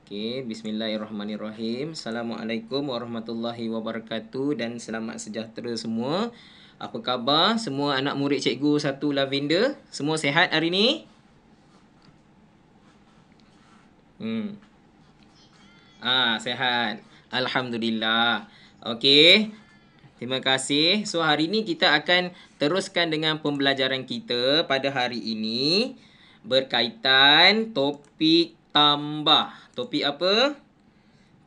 Okey, bismillahirrahmanirrahim. Assalamualaikum warahmatullahi wabarakatuh dan selamat sejahtera semua. Apa khabar semua anak murid cikgu satu Lavender? Semua sihat hari ni? Sihat. Alhamdulillah. Okey. Terima kasih. So hari ni kita akan teruskan dengan pembelajaran kita pada hari ini berkaitan topik tambah. Topik apa?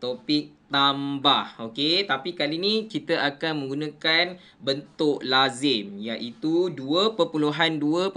Topik tambah. Okey, tapi kali ni kita akan menggunakan bentuk lazim iaitu 2.2.2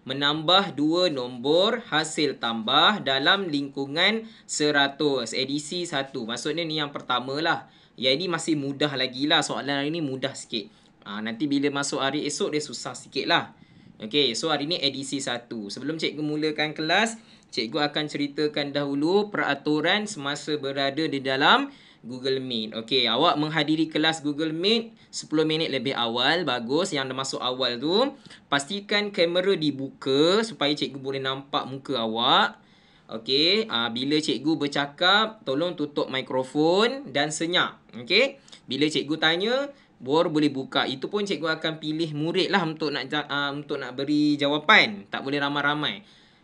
menambah 2 nombor hasil tambah dalam lingkungan 100. Edisi 1. Maksudnya ni yang pertama lah. Yang ini masih mudah lagi lah. Soalan hari ni mudah sikit. Nanti bila masuk hari esok dia susah sikit lah. Okey, so hari ni edisi 1. Sebelum cikgu mulakan kelas, cikgu akan ceritakan dahulu peraturan semasa berada di dalam Google Meet. Okey, awak menghadiri kelas Google Meet 10 minit lebih awal. Bagus, yang dah masuk awal tu. Pastikan kamera dibuka supaya cikgu boleh nampak muka awak. Okey, bila cikgu bercakap, tolong tutup mikrofon dan senyap. Okey, bila cikgu tanya, baru boleh buka. Itu pun cikgu akan pilih murid lah untuk nak beri jawapan. Tak boleh ramai-ramai.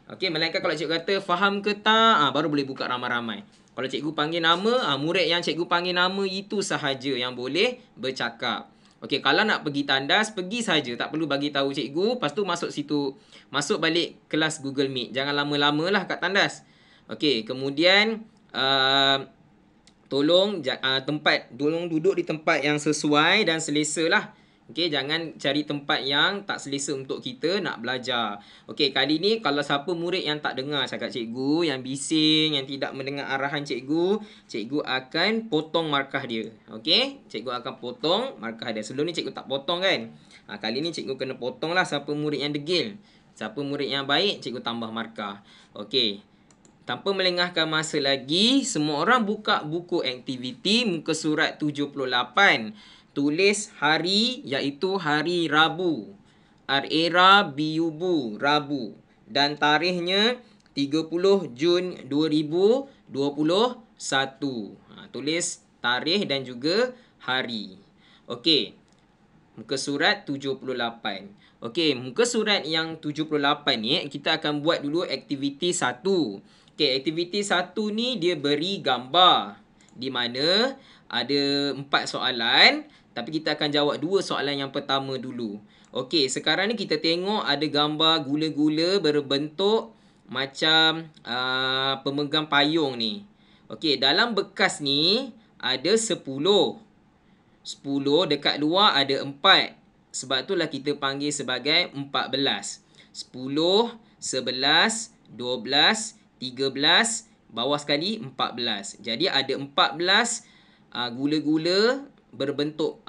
Okey, melainkan kalau cikgu kata faham ke tak, baru boleh buka ramai-ramai. Kalau cikgu panggil nama, murid yang cikgu panggil nama itu sahaja yang boleh bercakap. Okey, kalau nak pergi tandas, pergi saja. Tak perlu bagi tahu cikgu. Lepas tu masuk situ, masuk balik kelas Google Meet. Jangan lama-lama lah kat tandas. Okey, kemudian tolong duduk di tempat yang sesuai dan selesa lah. Okey, jangan cari tempat yang tak selesa untuk kita nak belajar. Okey, kali ni kalau siapa murid yang tak dengar cakap cikgu, yang bising, yang tidak mendengar arahan cikgu, cikgu akan potong markah dia. Okey, cikgu akan potong markah dia. Sebelum ni cikgu tak potong kan? Kali ni cikgu kena potong lah siapa murid yang degil. Siapa murid yang baik, cikgu tambah markah. Okey. Tanpa melengahkan masa lagi, semua orang buka buku aktiviti muka surat 78. Tulis hari iaitu hari Rabu. R-A-R-B-U-B, Rabu. Dan tarikhnya 30 Jun 2021. Tulis tarikh dan juga hari. Okey. Muka surat 78. Okey, muka surat yang 78 ni kita akan buat dulu aktiviti 1. Okey, aktiviti 1 ni dia beri gambar di mana ada 4 soalan, tapi kita akan jawab 2 soalan yang pertama dulu. Okey, sekarang ni kita tengok ada gambar gula-gula berbentuk macam pemegang payung ni. Okey, dalam bekas ni ada 10. 10 dekat luar ada 4. Sebab itulah kita panggil sebagai 14. 10, 11, 12, 13, bawah sekali 14. Jadi ada 14 gula-gula berbentuk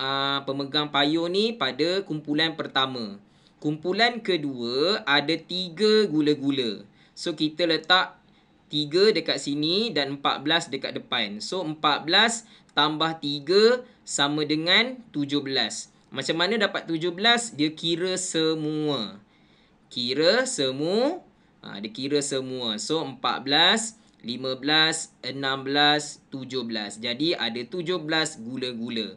pemegang payung ni pada kumpulan pertama. Kumpulan kedua ada 3 gula-gula. So kita letak 3 dekat sini dan 14 dekat depan. So 14 tambah 3 sama dengan 17. Macam mana dapat 17? Dia kira semua. Kira semua. Dia kira semua. So 14, 15, 16, 17. Jadi ada 17 gula-gula.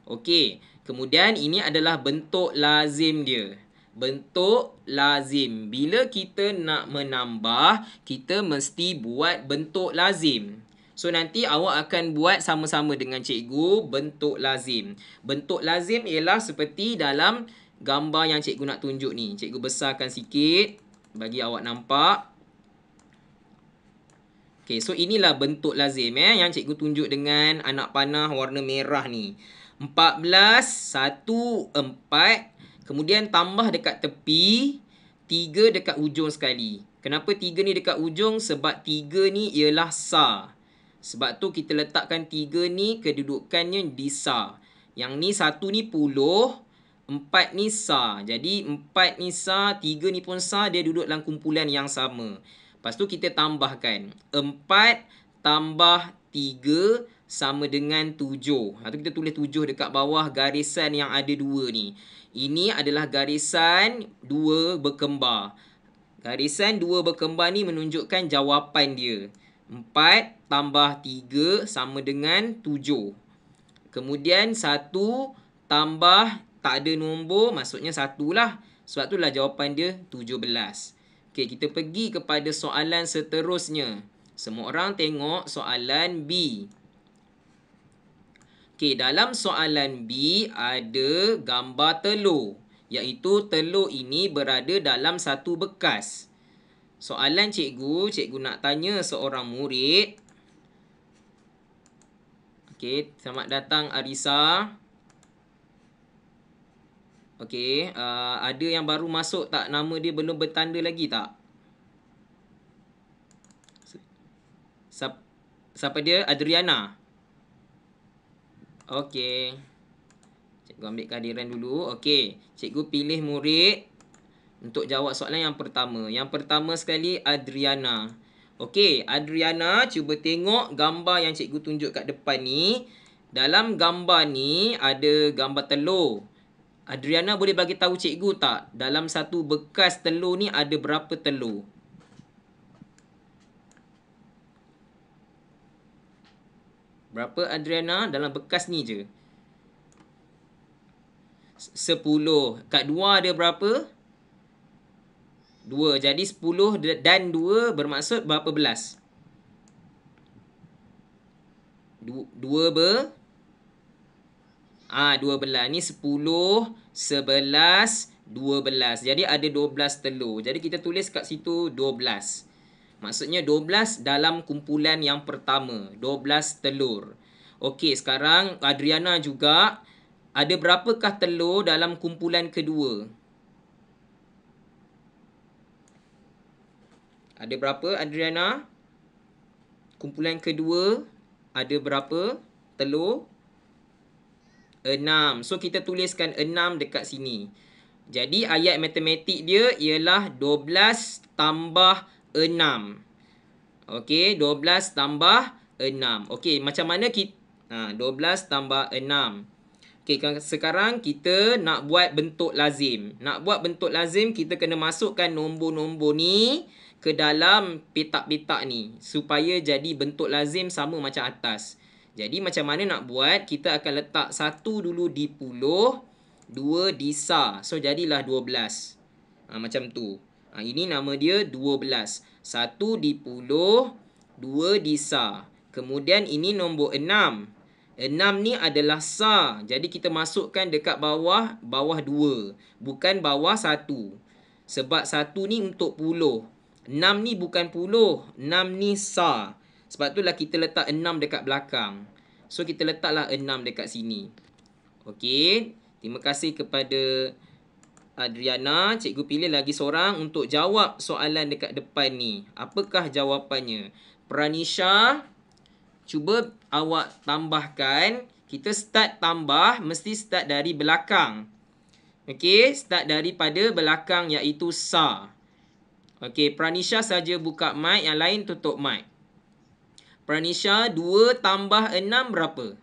Okey. Kemudian ini adalah bentuk lazim dia. Bentuk lazim. Bila kita nak menambah, kita mesti buat bentuk lazim. So nanti awak akan buat sama-sama dengan cikgu bentuk lazim. Bentuk lazim ialah seperti dalam gambar yang cikgu nak tunjuk ni. Cikgu besarkan sikit bagi awak nampak. Okey, so inilah bentuk lazim yang cikgu tunjuk dengan anak panah warna merah ni. 14, 1, 4. Kemudian tambah dekat tepi, 3 dekat ujung sekali. Kenapa 3 ni dekat ujung? Sebab 3 ni ialah sa. Sebab tu kita letakkan 3 ni kedudukannya di sa. Yang ni 1 ni puluh, 4 ni sa. Jadi 4 ni sa, 3 ni pun sa, dia duduk dalam kumpulan yang sama. Lepas tu kita tambahkan 4 tambah 3 sama dengan 7. Lepas tu kita tulis 7 dekat bawah garisan yang ada 2 ni. Ini adalah garisan 2 berkembar. Garisan 2 berkembar ni menunjukkan jawapan dia. 4 tambah 3 sama dengan 7. Kemudian 1 tambah tak ada nombor, maksudnya 1 lah. Sebab tu lah jawapan dia 17. Okey, kita pergi kepada soalan seterusnya. Semua orang tengok soalan B. Okey, dalam soalan B ada gambar telur. Iaitu telur ini berada dalam satu bekas. Soalan cikgu nak tanya seorang murid. Okey, selamat datang Arisa. Okey, ada yang baru masuk tak? Nama dia belum bertanda lagi tak? Siapa dia? Adriana. Okey. Cikgu ambil kehadiran dulu. Okey, cikgu pilih murid untuk jawab soalan yang pertama. Yang pertama sekali Adriana. Okey, Adriana cuba tengok gambar yang cikgu tunjuk kat depan ni. Dalam gambar ni ada gambar telur. Adriana boleh bagi tahu cikgu tak? Dalam satu bekas telur ni ada berapa telur? Berapa Adriana? Dalam bekas ni je. 10. Kat 2 ada berapa? 2. Jadi 10 dan 2 bermaksud berapa belas? 2 ber? 12. Ni 10, 11, 12. Jadi ada 12 telur. Jadi kita tulis kat situ 12. Maksudnya 12 dalam kumpulan yang pertama. 12 telur. Okey, sekarang Adriana juga. Ada berapakah telur dalam kumpulan kedua? Ada berapa Adriana? Kumpulan kedua ada berapa telur? 6. So kita tuliskan 6 dekat sini. Jadi ayat matematik dia ialah 12 tambah 6. Okey, 12 tambah 6. Okey, macam mana kita 12 tambah 6. Okey, sekarang kita nak buat bentuk lazim. Nak buat bentuk lazim, kita kena masukkan nombor-nombor ni ke dalam petak-petak ni supaya jadi bentuk lazim sama macam atas. Jadi macam mana nak buat? Kita akan letak 1 dulu di puluh, 2 di sa. So jadilah 12. Macam tu. Ini nama dia 12. 1 di puluh, 2 di sa. Kemudian ini nombor 6. 6 ni adalah sa. Jadi kita masukkan dekat bawah 2. Bukan bawah 1. Sebab 1 ni untuk puluh. 6 ni bukan puluh. 6 ni sa. Sebab itulah kita letak 6 dekat belakang. So kita letaklah 6 dekat sini. Okey. Terima kasih kepada Adriana. Cikgu pilih lagi seorang untuk jawab soalan dekat depan ni. Apakah jawapannya? Pranisha, cuba awak tambahkan. Kita start tambah, mesti start dari belakang. Okey, start daripada belakang iaitu sa. Okey, Pranisha saja buka mic, yang lain tutup mic. Pranisha, 2 tambah 6 berapa?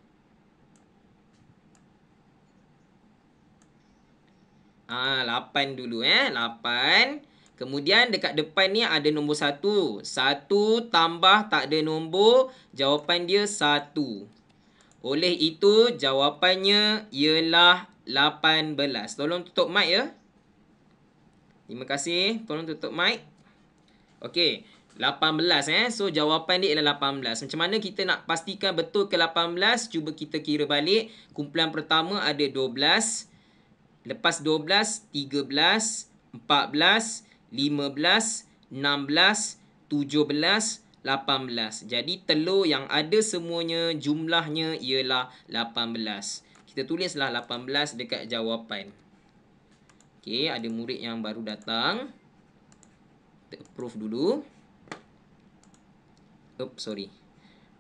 8 dulu 8. Kemudian dekat depan ni ada nombor 1. 1 tambah tak ada nombor, jawapan dia 1. Oleh itu jawapannya ialah 18. Tolong tutup mic ya. Terima kasih. Tolong tutup mic. Okey. 18 So jawapan dia ialah 18. Macam mana kita nak pastikan betul ke 18? Cuba kita kira balik. Kumpulan pertama ada 12. Lepas 12, 13, 14, 15, 16, 17, 18. Jadi telur yang ada semuanya jumlahnya ialah 18. Kita tulislah 18 dekat jawapan. Okey, ada murid yang baru datang. Kita approve dulu. Sorry.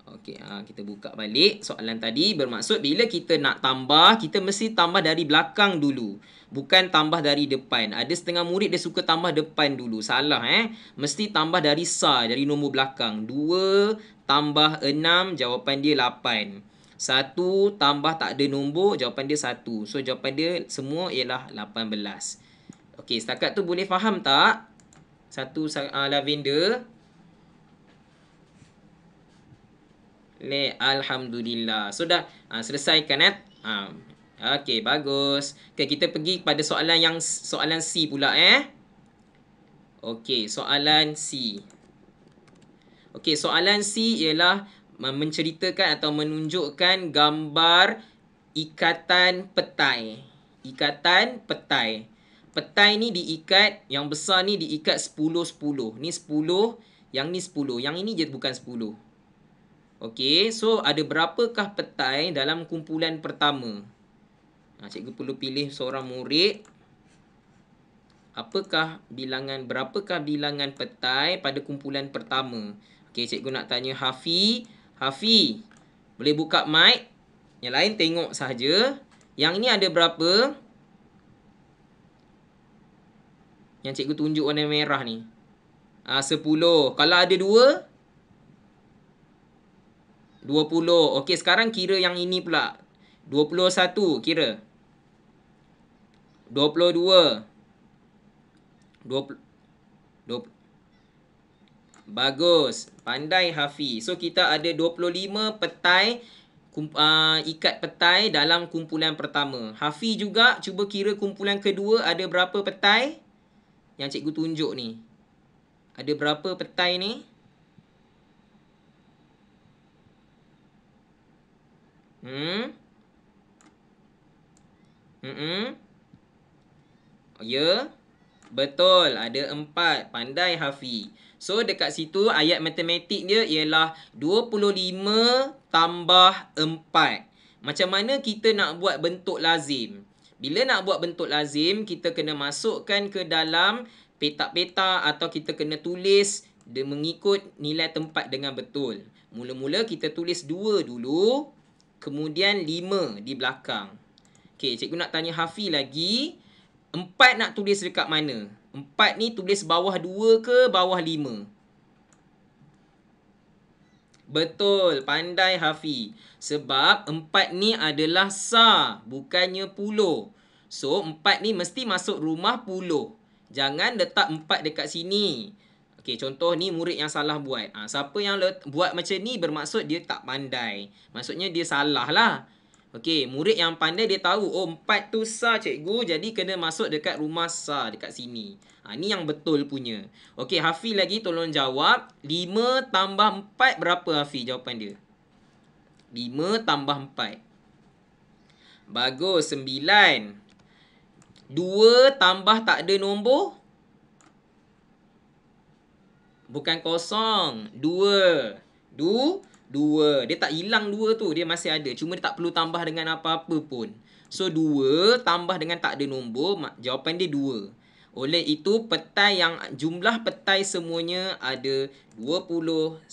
Okey, kita buka balik soalan tadi. Bermaksud bila kita nak tambah, kita mesti tambah dari belakang dulu. Bukan tambah dari depan. Ada setengah murid dia suka tambah depan dulu. Salah Mesti tambah dari sa, dari nombor belakang. 2 tambah 6, jawapan dia 8. 1 tambah tak ada nombor, jawapan dia 1. So jawapan dia semua ialah 18. Okey, setakat tu boleh faham tak? Lavender. Alhamdulillah. So dah selesaikan Okey, bagus. Okay, kita pergi pada soalan C pula Okey, soalan C. Okey, soalan C ialah menceritakan atau menunjukkan gambar ikatan petai. Ikatan petai. Petai ni diikat, yang besar ni diikat 10-10. Ni 10, yang ni 10. Yang ini je bukan 10. Okey, so ada berapakah petai dalam kumpulan pertama? Cikgu perlu pilih seorang murid. Berapakah bilangan petai pada kumpulan pertama? Okey, cikgu nak tanya Hafi. Hafi, boleh buka mic? Yang lain tengok sahaja. Yang ini ada berapa? Yang cikgu tunjuk warna merah ni. 10. Kalau ada 2? 20. Okey, sekarang kira yang ini pula. 21 kira. 22. 20. Bagus. Pandai Hafi. So, kita ada 25 petai, ikat petai dalam kumpulan pertama. Hafi juga cuba kira kumpulan kedua ada berapa petai? Yang cikgu tunjuk ni. Ada berapa petai ni? Ya. Betul. Ada 4. Pandai Hafi. So, dekat situ ayat matematik dia ialah 25 tambah 4. Macam mana kita nak buat bentuk lazim? Bila nak buat bentuk lazim, kita kena masukkan ke dalam petak-petak atau kita kena tulis dia mengikut nilai tempat dengan betul. Mula-mula kita tulis 2 dulu. Kemudian 5 di belakang. Okey, cikgu nak tanya Hafi lagi. 4 nak tulis dekat mana? 4 ni tulis bawah 2 ke bawah 5? Betul, pandai Hafi. Sebab 4 ni adalah sa, bukannya puluh. So, 4 ni mesti masuk rumah puluh. Jangan letak 4 dekat sini. Okey, contoh ni murid yang salah buat. Siapa yang buat macam ni bermaksud dia tak pandai. Maksudnya dia salah lah. Okey, murid yang pandai dia tahu, 4 tu sa cikgu, jadi kena masuk dekat rumah sa dekat sini. Ni yang betul punya. Okey, Hafi lagi tolong jawab. 5 tambah 4 berapa Hafi jawapan dia? 5 tambah 4. Bagus, 9. 2 tambah tak ada nombor? Bukan kosong. 2. 2. Dia tak hilang 2 tu. Dia masih ada. Cuma dia tak perlu tambah dengan apa-apa pun. So, 2 tambah dengan tak ada nombor. Jawapan dia 2. Oleh itu, petai yang jumlah petai semuanya ada 29.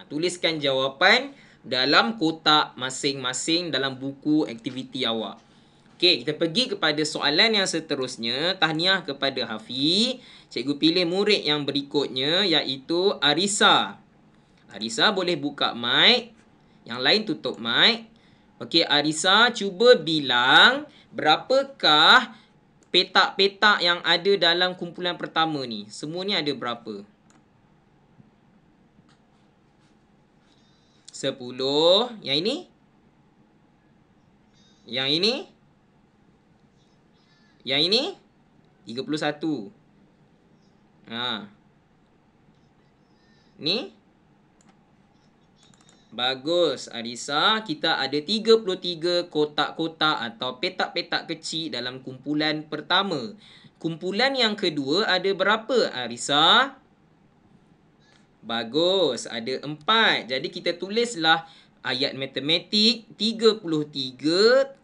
Tuliskan jawapan dalam kotak masing-masing dalam buku aktiviti awak. Okey, kita pergi kepada soalan yang seterusnya. Tahniah kepada Hafi. Cikgu pilih murid yang berikutnya iaitu Arisa. Arisa boleh buka mic. Yang lain tutup mic. Okey, Arisa cuba bilang berapakah petak-petak yang ada dalam kumpulan pertama ni. Semua ni ada berapa? 10. Yang ini? Yang ini? Yang ini? 31. Ni? Bagus, Arisa. Kita ada 33 kotak-kotak atau petak-petak kecil dalam kumpulan pertama. Kumpulan yang kedua ada berapa, Arisa? Bagus, ada 4. Jadi kita tulislah ayat matematik 33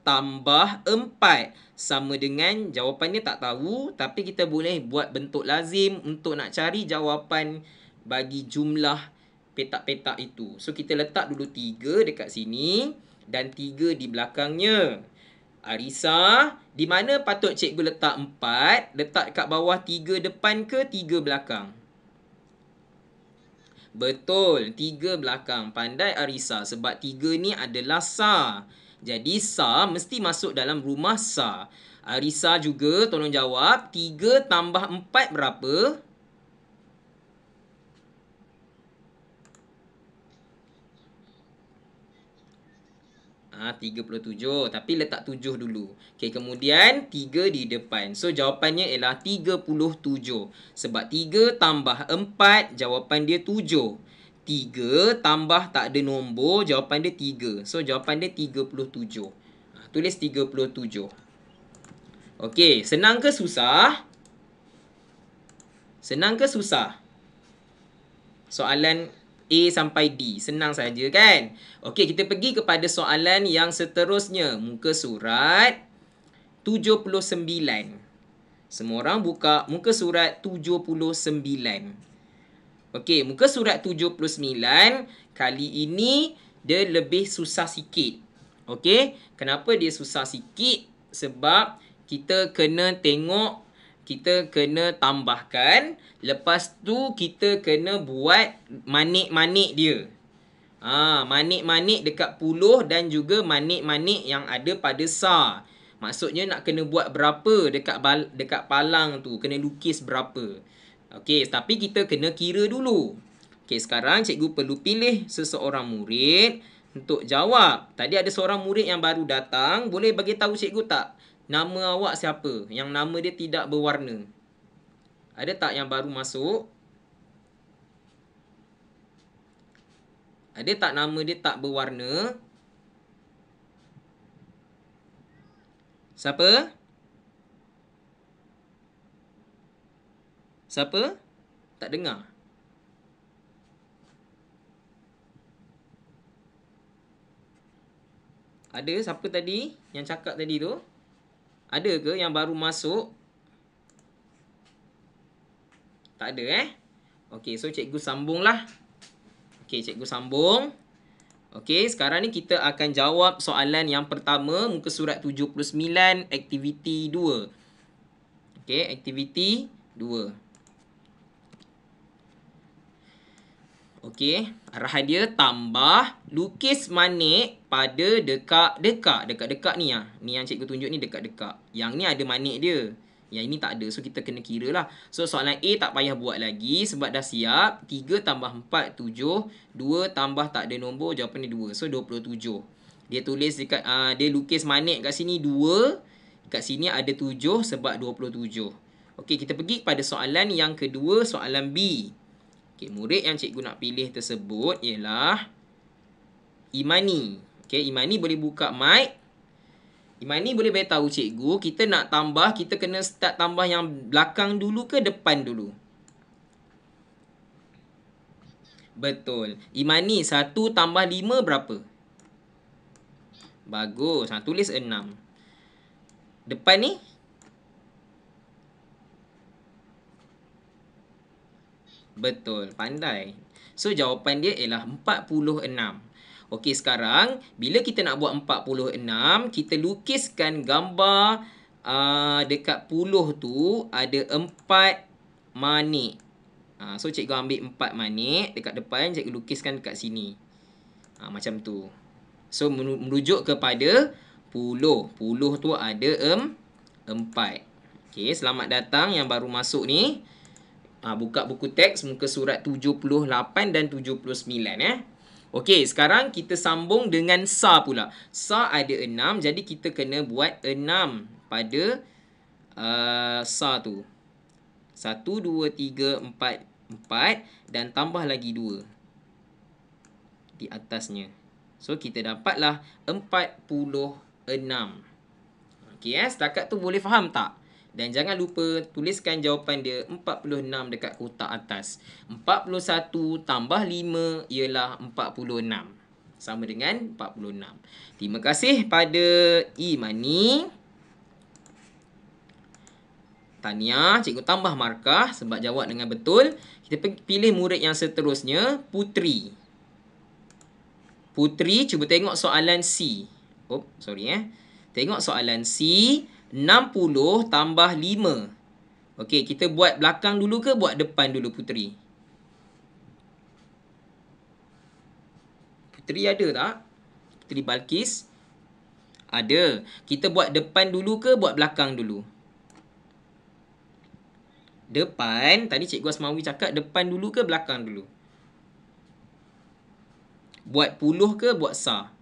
tambah 4. Sama dengan jawapannya tak tahu, tapi kita boleh buat bentuk lazim untuk nak cari jawapan bagi jumlah petak-petak itu. So, kita letak dulu 3 dekat sini dan 3 di belakangnya. Arisa, di mana patut cikgu letak 4? Letak kat bawah 3 depan ke 3 belakang? Betul, 3 belakang. Pandai Arisa sebab 3 ni adalah sa. Jadi, sa mesti masuk dalam rumah sa. Arisa juga tolong jawab. 3 tambah 4 berapa? 37. Tapi letak 7 dulu. Okey, kemudian 3 di depan. So, jawapannya ialah 37. Sebab 3 tambah 4, jawapan dia 7. 3 tambah tak ada nombor, jawapan dia 3. So, jawapan dia 37. Tulis 37. Okey, senang ke susah? Senang ke susah? Soalan A sampai D. Senang saja kan? Okey, kita pergi kepada soalan yang seterusnya. Muka surat 79. Semua orang buka muka surat 79. Okey, muka surat 79 kali ini dia lebih susah sikit. Okey, kenapa dia susah sikit? Sebab kita kena tengok, kita kena tambahkan, lepas tu kita kena buat manik-manik dia. Manik-manik dekat puluh dan juga manik-manik yang ada pada SAR. Maksudnya nak kena buat berapa dekat palang tu, kena lukis berapa. Okey, tapi kita kena kira dulu. Okey, sekarang cikgu perlu pilih seseorang murid untuk jawab. Tadi ada seorang murid yang baru datang, boleh bagi tahu cikgu tak? Nama awak siapa? Yang nama dia tidak berwarna. Ada tak yang baru masuk? Ada tak nama dia tak berwarna? Siapa? Siapa? Tak dengar. Ada siapa tadi yang cakap tadi tu? Ada ke yang baru masuk? Tak ada Okey, so cikgu sambunglah. Okey, cikgu sambung. Okey, sekarang ni kita akan jawab soalan yang pertama, muka surat 79, aktiviti 2. Okey, aktiviti 2. Okey, arahan dia tambah lukis manik pada dekat-dekat. Dekat-dekat ni Ni yang cikgu tunjuk ni dekat-dekat. Yang ni ada manik dia. Yang ini tak ada. So, kita kena kira lah. So, soalan A tak payah buat lagi sebab dah siap. 3 tambah 4, 7. 2 tambah tak ada nombor, jawapan dia 2. So, 27. Dia tulis dekat, dia lukis manik kat sini 2. Kat sini ada 7 sebab 27. Okey, kita pergi pada soalan yang kedua, soalan B. Okey, murid yang cikgu nak pilih tersebut ialah Imani. Okey, Imani boleh buka mic. Imani boleh beritahu cikgu, kita nak tambah, kita kena start tambah yang belakang dulu ke depan dulu? Betul. Imani, 1 tambah 5 berapa? Bagus. Tulis 6. Depan ni? Betul. Pandai. So, jawapan dia ialah 46. Okey, sekarang bila kita nak buat 46, kita lukiskan gambar dekat puluh tu ada 4 manik. So, cikgu ambil 4 manik dekat depan, cikgu lukiskan dekat sini. Macam tu. So, merujuk kepada puluh. Puluh tu ada 4. Okey, selamat datang yang baru masuk ni. Buka buku teks muka surat 78 dan 79 Okey, sekarang kita sambung dengan SAR pula. SAR ada 6, jadi kita kena buat 6 pada SAR tu. 1, 2, 3, 4, 4 dan tambah lagi 2 di atasnya. So, kita dapatlah 46. Okey, setakat tu boleh faham tak? Dan jangan lupa tuliskan jawapan dia 46 dekat kotak atas. 41 tambah 5 ialah 46. Sama dengan 46. Terima kasih pada Imani. Tahniah, cikgu tambah markah sebab jawab dengan betul. Kita pilih murid yang seterusnya, Putri. Putri, cuba tengok soalan C. Tengok soalan C. 60 tambah 5. Okey, kita buat belakang dulu ke buat depan dulu, Putri? Putri ada tak? Putri Balkis? Ada. Kita buat depan dulu ke buat belakang dulu? Depan. Tadi Cikgu Asmawi cakap depan dulu ke belakang dulu? Buat puluh ke buat SAR?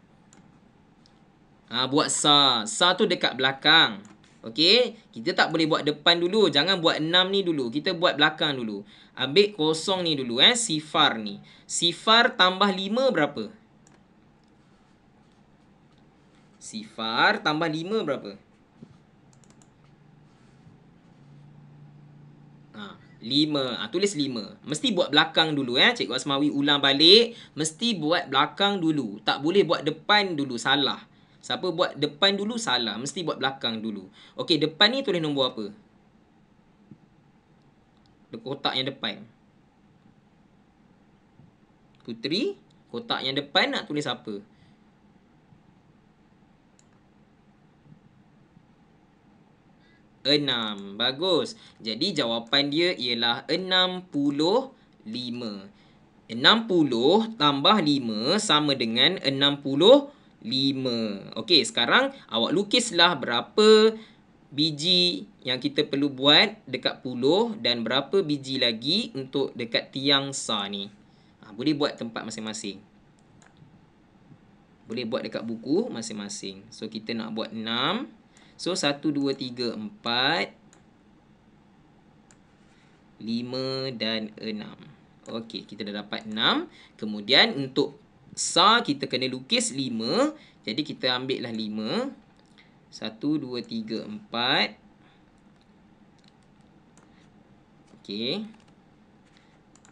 Buat sa. Sa tu dekat belakang. Okey, kita tak boleh buat depan dulu. Jangan buat 6 ni dulu. Kita buat belakang dulu. Ambil kosong ni dulu sifar ni. Sifar tambah 5 berapa? Sifar tambah 5 berapa? 5. Tulis 5. Mesti buat belakang dulu Cikgu Asmawi ulang balik. Mesti buat belakang dulu. Tak boleh buat depan dulu. Salah. Siapa buat depan dulu salah. Mesti buat belakang dulu. Okey, depan ni tulis nombor apa? Kotak yang depan. Putri, kotak yang depan nak tulis apa? 6. Bagus. Jadi jawapan dia ialah 65. 60 tambah 5 sama dengan 65. Okey, sekarang awak lukislah berapa biji yang kita perlu buat dekat puluh dan berapa biji lagi untuk dekat tiang sa ni. Boleh buat tempat masing-masing. Boleh buat dekat buku masing-masing. So, kita nak buat 6. So, 1, 2, 3, 4, 5 dan 6. Okey, kita dah dapat 6. Kemudian, untuk sa, kita kena lukis 5. Jadi, kita ambil lah 5. 1, 2, 3, 4. Okey.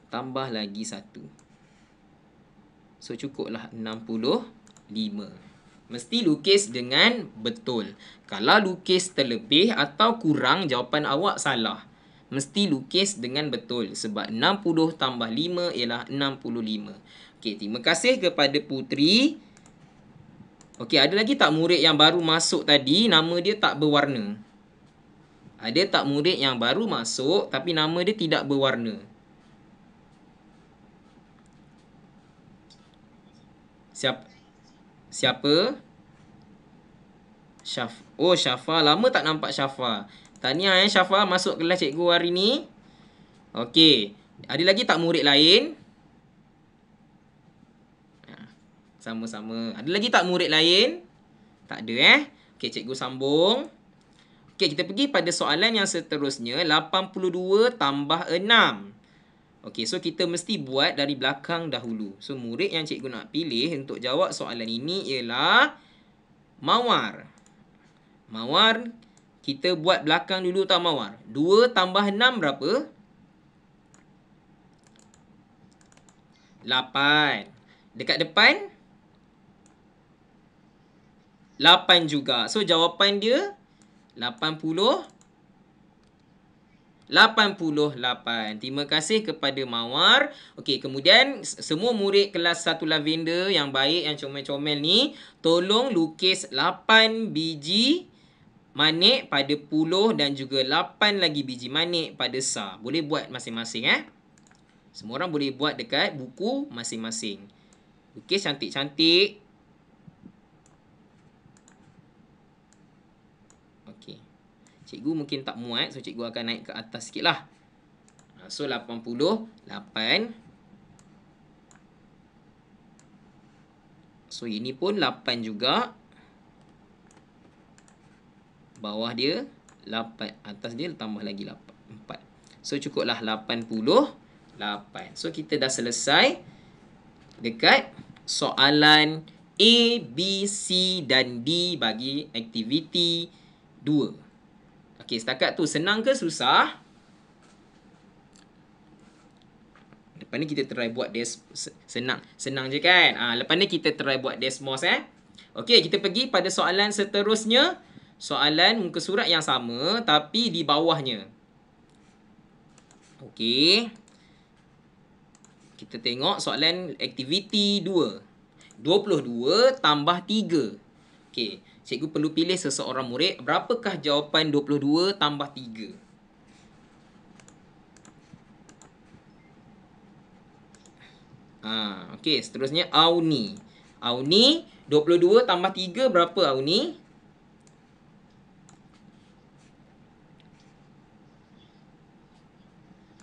Tambah lagi 1. So, cukuplah 65. Mesti lukis dengan betul. Kalau lukis terlebih atau kurang, jawapan awak salah. Mesti lukis dengan betul. Sebab 60 tambah 5 ialah 65. Okey, terima kasih kepada Putri. Okey, ada lagi tak murid yang baru masuk tadi, nama dia tak berwarna? Ada tak murid yang baru masuk tapi nama dia tidak berwarna? Siapa? Syafa. Lama tak nampak Syafa. Tahniah Syafa masuk kelas cikgu hari ni. Okey. Ada lagi tak murid lain? Sama-sama. Ada lagi tak murid lain? Tak ada Okey, cikgu sambung. Okey, kita pergi pada soalan yang seterusnya. 82 tambah 6. Okey, so kita mesti buat dari belakang dahulu. So, murid yang cikgu nak pilih untuk jawab soalan ini ialah Mawar. Mawar, kita buat belakang dulu tau Mawar. 2 tambah 6 berapa? 8. Dekat depan? 8 juga. So, jawapan dia 88. Terima kasih kepada Mawar. Okey, kemudian semua murid kelas 1 Lavender yang baik, yang comel-comel ni, tolong lukis 8 biji manik pada puluh dan juga 8 lagi biji manik pada sa. Boleh buat masing-masing Semua orang boleh buat dekat buku masing-masing. Lukis cantik-cantik. Cikgu mungkin tak muat, so cikgu akan naik ke atas sikit lah. So, 88. So, ini pun 8 juga. Bawah dia 8. Atas dia tambah lagi 4. So, cukuplah 88. So, kita dah selesai dekat soalan A, B, C dan D bagi aktiviti 2. Okey, setakat tu senang ke susah? Lepas ni kita try buat senang je kan? Lepas ni kita try buat Desmos Okey, kita pergi pada soalan seterusnya. Soalan muka surat yang sama tapi di bawahnya. Okey. Kita tengok soalan aktiviti 2. 22 tambah 3. Okey. Cikgu perlu pilih seseorang murid. Berapakah jawapan 22 tambah 3? Okey, seterusnya Auni. Auni, 22 tambah 3 berapa Auni?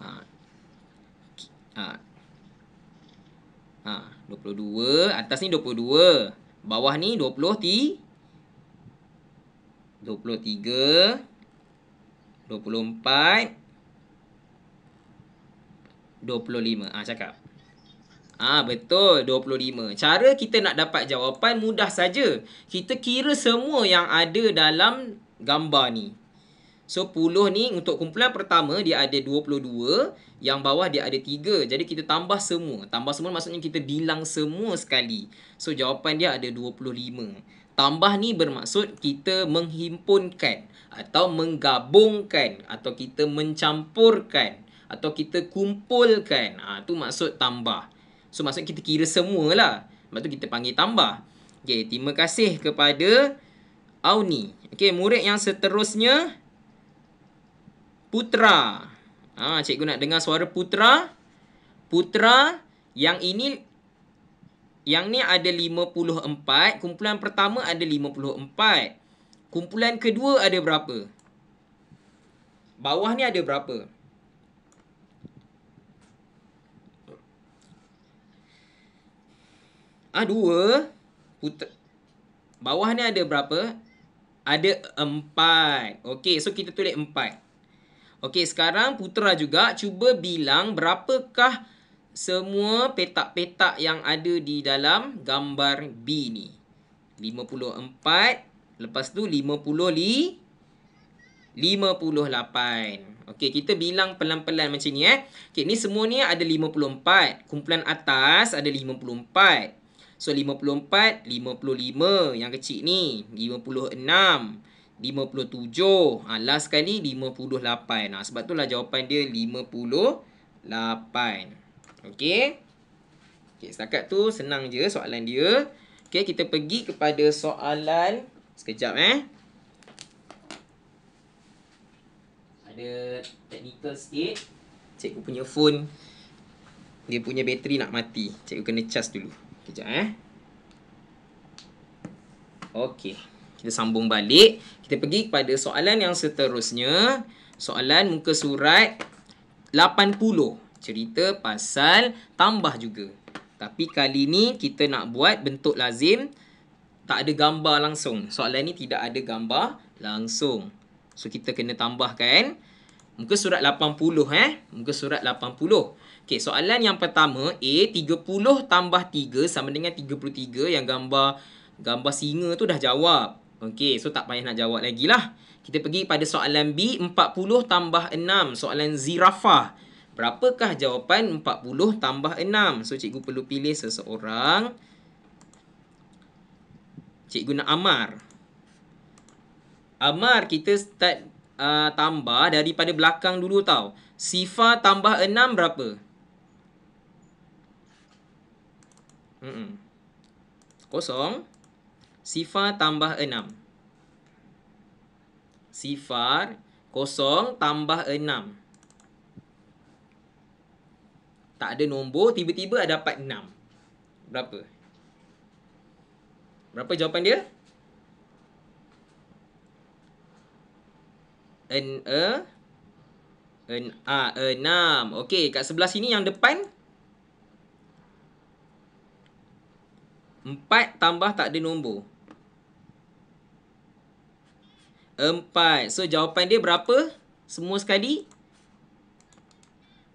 Ha. 22. Atas ni 22. Bawah ni 23. 23, 24, 25. Cakap. Betul, 25. Cara kita nak dapat jawapan mudah saja. Kita kira semua yang ada dalam gambar ni. So, 10 ni untuk kumpulan pertama dia ada 22. Yang bawah dia ada 3. Jadi, kita tambah semua. Tambah semua maksudnya kita bilang semua sekali. So, jawapan dia ada 25. Tambah ni bermaksud kita menghimpunkan. Atau menggabungkan. Atau kita mencampurkan. Atau kita kumpulkan. Tu maksud tambah. So, maksudnya kita kira semualah. Lepas tu kita panggil tambah. Okay, terima kasih kepada Auni. Okay, murid yang seterusnya, Putra. Cikgu nak dengar suara Putra. Putra, yang ni ada 54. Kumpulan pertama ada 54. Kumpulan kedua ada berapa? Bawah ni ada berapa? Dua. Bawah ni ada berapa? Ada 4. Okey, so kita tulis 4. Okey, sekarang Putra juga cuba bilang berapakah semua petak-petak yang ada di dalam gambar B ni. 54. Lepas tu 58. Okey, kita bilang pelan-pelan macam ni. Okey, ni semua ni ada 54. Kumpulan atas ada 54. So, 54, 55. Yang kecil ni. 56. 57. Last sekali 58. Sebab itulah jawapan dia 58. Okey. Okey, setakat tu senang je soalan dia. Okey, kita pergi kepada soalan. Sekejap Ada technical sikit. Cikgu punya phone, dia punya bateri nak mati. Cikgu kena charge dulu. Sekejap Okey, kita sambung balik. Kita pergi kepada soalan yang seterusnya. Soalan muka surat 80. Cerita pasal tambah juga. Tapi kali ni kita nak buat bentuk lazim. Tak ada gambar langsung. Soalan ni tidak ada gambar langsung. So, kita kena tambahkan. Muka surat 80 Muka surat 80. Okey, soalan yang pertama A, 30 tambah 3 sama dengan 33. Yang gambar singa tu dah jawab. Okey, so tak payah nak jawab lagi lah. Kita pergi pada soalan B, 40 tambah 6. Soalan zirafah. Berapakah jawapan 40 tambah 6? So, cikgu perlu pilih seseorang. Cikgu nak Amar. Amar, kita start tambah daripada belakang dulu tau. Sifar tambah 6 berapa? Kosong. Sifar tambah 6. Sifar kosong tambah 6. Tak ada nombor, tiba-tiba dapat 6. Berapa? Berapa jawapan dia? 6. Okey, kat sebelah sini yang depan 4 tambah tak ada nombor. 4. So, jawapan dia berapa? Semua sekali?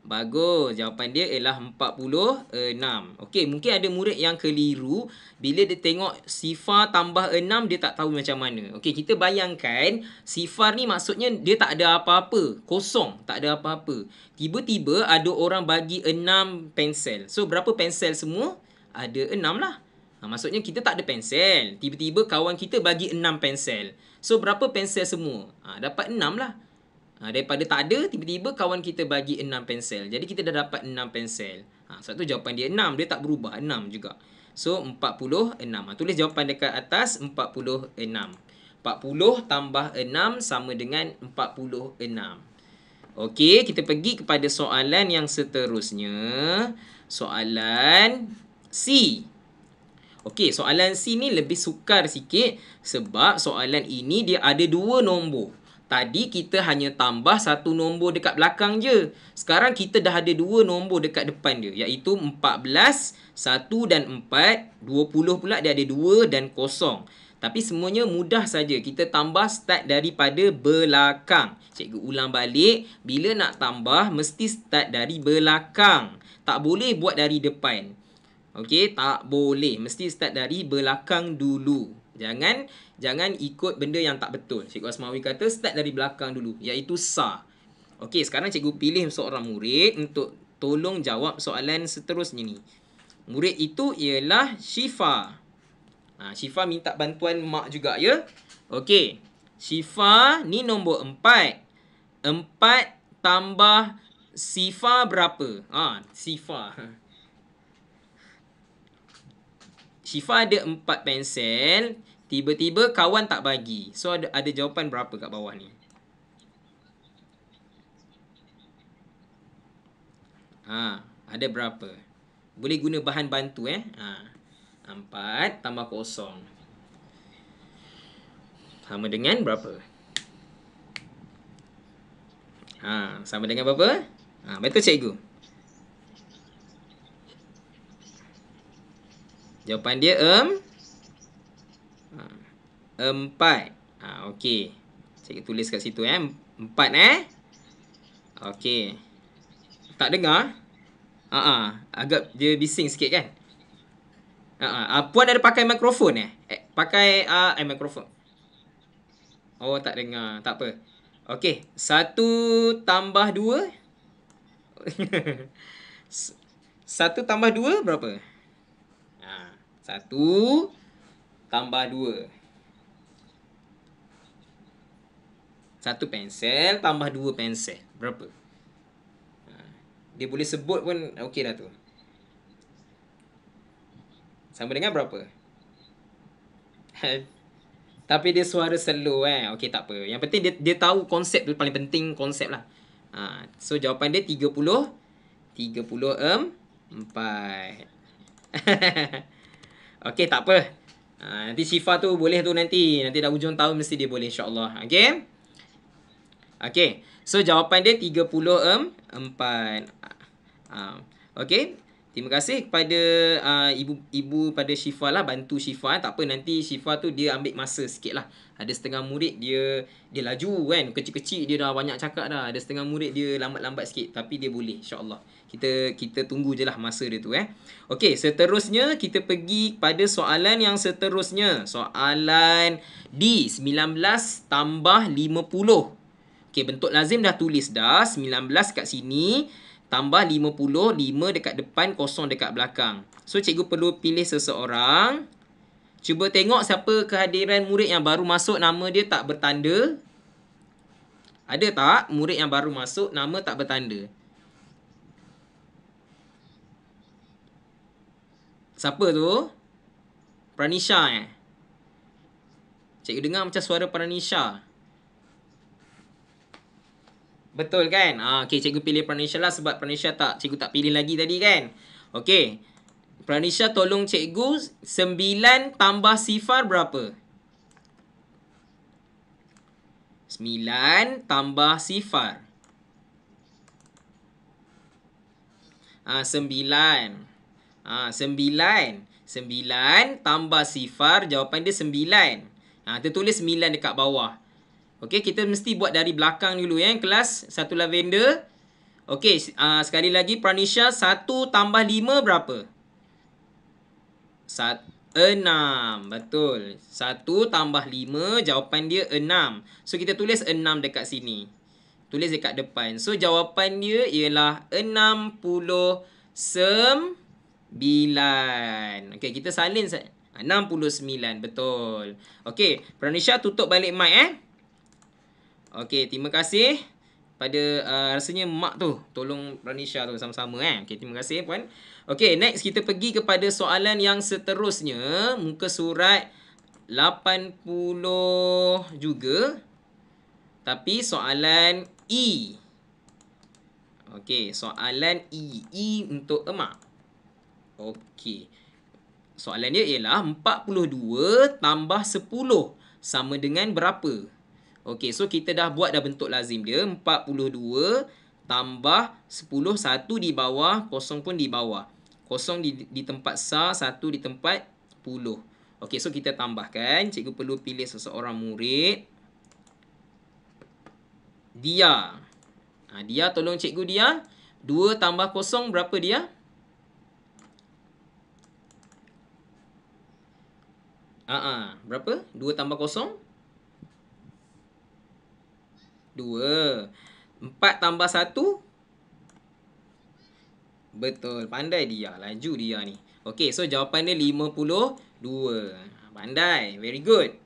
Bagus. Jawapan dia ialah 46. Okey, mungkin ada murid yang keliru. Bila dia tengok sifar tambah 6, dia tak tahu macam mana. Okey, kita bayangkan sifar ni maksudnya dia tak ada apa-apa. Kosong. Tak ada apa-apa. Tiba-tiba ada orang bagi 6 pensel. So, berapa pensel semua? Ada 6 lah. Maksudnya kita tak ada pensel. Tiba-tiba kawan kita bagi 6 pensel. So, berapa pensel semua? Dapat 6 lah. Daripada tak ada, tiba-tiba kawan kita bagi 6 pensel. Jadi, kita dah dapat 6 pensel. Sebab tu jawapan dia 6. Dia tak berubah. 6 juga. So, 46. Tulis jawapan dekat atas 46. 40 tambah 6 sama dengan 46. Okey, kita pergi kepada soalan yang seterusnya. Soalan C. Okey, soalan C ni lebih sukar sikit sebab soalan ini dia ada 2 nombor. Tadi kita hanya tambah 1 nombor dekat belakang je. Sekarang kita dah ada 2 nombor dekat depan dia, iaitu 14, 1 dan 4, 20 pula dia ada 2 dan 0. Tapi semuanya mudah saja. Kita tambah start daripada belakang. Cikgu ulang balik. Bila nak tambah, mesti start dari belakang. Tak boleh buat dari depan. Okey, tak boleh. Mesti start dari belakang dulu. Jangan ikut benda yang tak betul. Cikgu Asmawi kata start dari belakang dulu, iaitu sa. Okey, sekarang cikgu pilih seorang murid untuk tolong jawab soalan seterusnya ni. Murid itu ialah Syifa. Syifa minta bantuan mak juga ya. Okey. Syifa ni nombor 4. 4 tambah Syifa berapa? Syifa. Syifa ada 4 pensel. Tiba-tiba kawan tak bagi. So ada jawapan berapa kat bawah ni? Ada berapa? Boleh guna bahan bantu 4 tambah 0 sama dengan berapa? Sama dengan berapa? Betul cikgu. Jawapan dia 4. Okey. Cikgu tulis kat situ 4 Okey. Tak dengar? Agak dia bising sikit kan? Puan ada pakai mikrofon pakai mikrofon. Oh, tak dengar. Tak apa. Okey, 1 tambah 2 1 tambah 2 berapa? 1 tambah 2. 1 pensel tambah 2 pensel. Berapa? Dia boleh sebut pun okey dah tu. Sama dengan berapa? Tapi dia suara slow Okey, tak apa. Yang penting dia tahu konsep tu, paling penting konsep lah. So jawapan dia 34. Okey, tak apa. Nanti Syifa tu boleh tu nanti dah hujung tahun mesti dia boleh insya-Allah. Okey. Okey. So jawapan dia 34. Okey. Terima kasih kepada ibu pada Syifa lah, bantu Syifa. Tak apa, nanti Syifa tu dia ambil masa sikit lah. Ada setengah murid dia laju kan, kecil-kecil dia dah banyak cakap dah. Ada setengah murid dia lambat-lambat sikit, tapi dia boleh insya-Allah. Kita tunggu je lah masa dia tu Okey, seterusnya kita pergi pada soalan yang seterusnya. Soalan D, 19 tambah 50. Okey, bentuk lazim dah tulis dah. 19 kat sini tambah 50, 5 dekat depan, 0 dekat belakang. So, cikgu perlu pilih seseorang. Cuba tengok siapa kehadiran murid yang baru masuk, nama dia tak bertanda. Ada tak murid yang baru masuk, nama tak bertanda? Siapa tu? Pranisha Cikgu dengar macam suara Pranisha. Betul kan? Okey, cikgu pilih Pranisha lah sebab Pranisha cikgu tak pilih lagi tadi kan? Okey. Pranisha tolong cikgu, 9 tambah sifar berapa? 9 tambah sifar. 9. 9 tambah sifar, jawapan dia 9. Kita tulis 9 dekat bawah. Okey, kita mesti buat dari belakang dulu kelas 1 lavender. Okey, sekali lagi Pranisha, 1 tambah 5 berapa? 6. Betul. 1 tambah 5, jawapan dia 6. So, kita tulis 6 dekat sini. Tulis dekat depan. So, jawapan dia ialah 69. Okey, kita salin 69. Betul. Okey, Pranisha tutup balik mic Okey, terima kasih pada rasanya mak tu tolong Pranisha tu sama-sama Okey, terima kasih puan. Okey, next kita pergi kepada soalan yang seterusnya, muka surat 80 juga. Tapi soalan E. Okey, soalan E. E untuk emak. Okey. Soalan dia ialah 42 tambah 10 sama dengan berapa? Okey, so kita dah buat dah bentuk lazim dia. 42 tambah 10, 1 di bawah, 0 pun di bawah. 0 di tempat sa, 1 di tempat 10. Okey, so kita tambahkan. Cikgu perlu pilih seseorang murid. Dia. Dia, tolong cikgu dia. 2 tambah 0 berapa dia? Berapa? 2 tambah 0? 2. 4 tambah 1? Betul. Pandai dia. Laju dia ni. Okey, so jawapan dia 52. Pandai. Very good.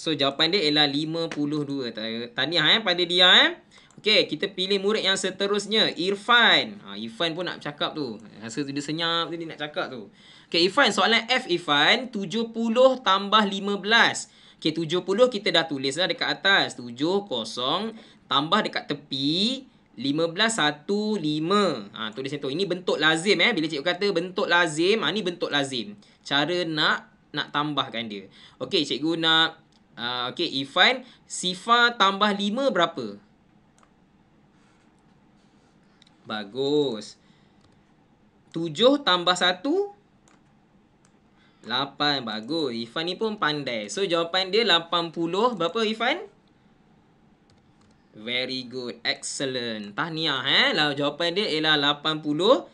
So, jawapan dia ialah 52. Tahniah pada dia. Okey, kita pilih murid yang seterusnya. Irfan. Irfan pun nak cakap tu. Rasa dia senyap tu, dia nak cakap tu. Okey, Irfan. Soalan F, Irfan. 70 tambah 15. Okey, 70 kita dah tulis lah dekat atas. 70 tambah dekat tepi. 15, 1, 5. Tulis macam tu. Ini bentuk lazim. Bila cikgu kata bentuk lazim, ni bentuk lazim. Cara nak tambahkan dia. Okey, cikgu nak... Okey, Irfan. Sifa tambah 5 berapa? Bagus. 7 tambah 1? 8. Bagus. Irfan ni pun pandai. So, jawapan dia 80. Berapa, Irfan? Very good. Excellent. Tahniah. Jawapan dia ialah 85.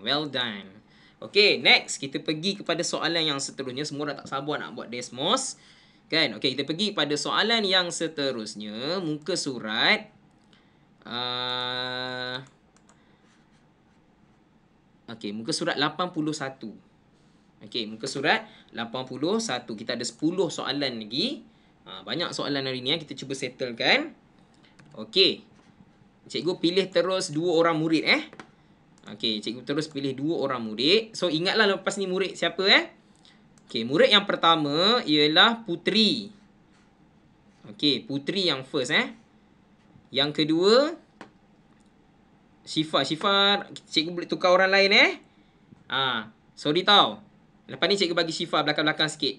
Well done. Okey, next. Kita pergi kepada soalan yang seterusnya. Semua dah tak sabar nak buat Desmos. Kan? Okey, kita pergi pada soalan yang seterusnya. Muka surat. Okey, muka surat 81. Okey, muka surat 81. Kita ada 10 soalan lagi. Banyak soalan hari ni. Kita cuba settlekan. Okey. Cikgu pilih terus 2 orang murid. Okey, cikgu terus pilih 2 orang murid. So, ingatlah lepas ni murid siapa Okey, murid yang pertama ialah Putri. Okey, Putri yang first Yang kedua Syifa. Syifa, cikgu boleh tukar orang lain sorry tau. Lepas ni cikgu bagi Syifa belakang-belakang sikit.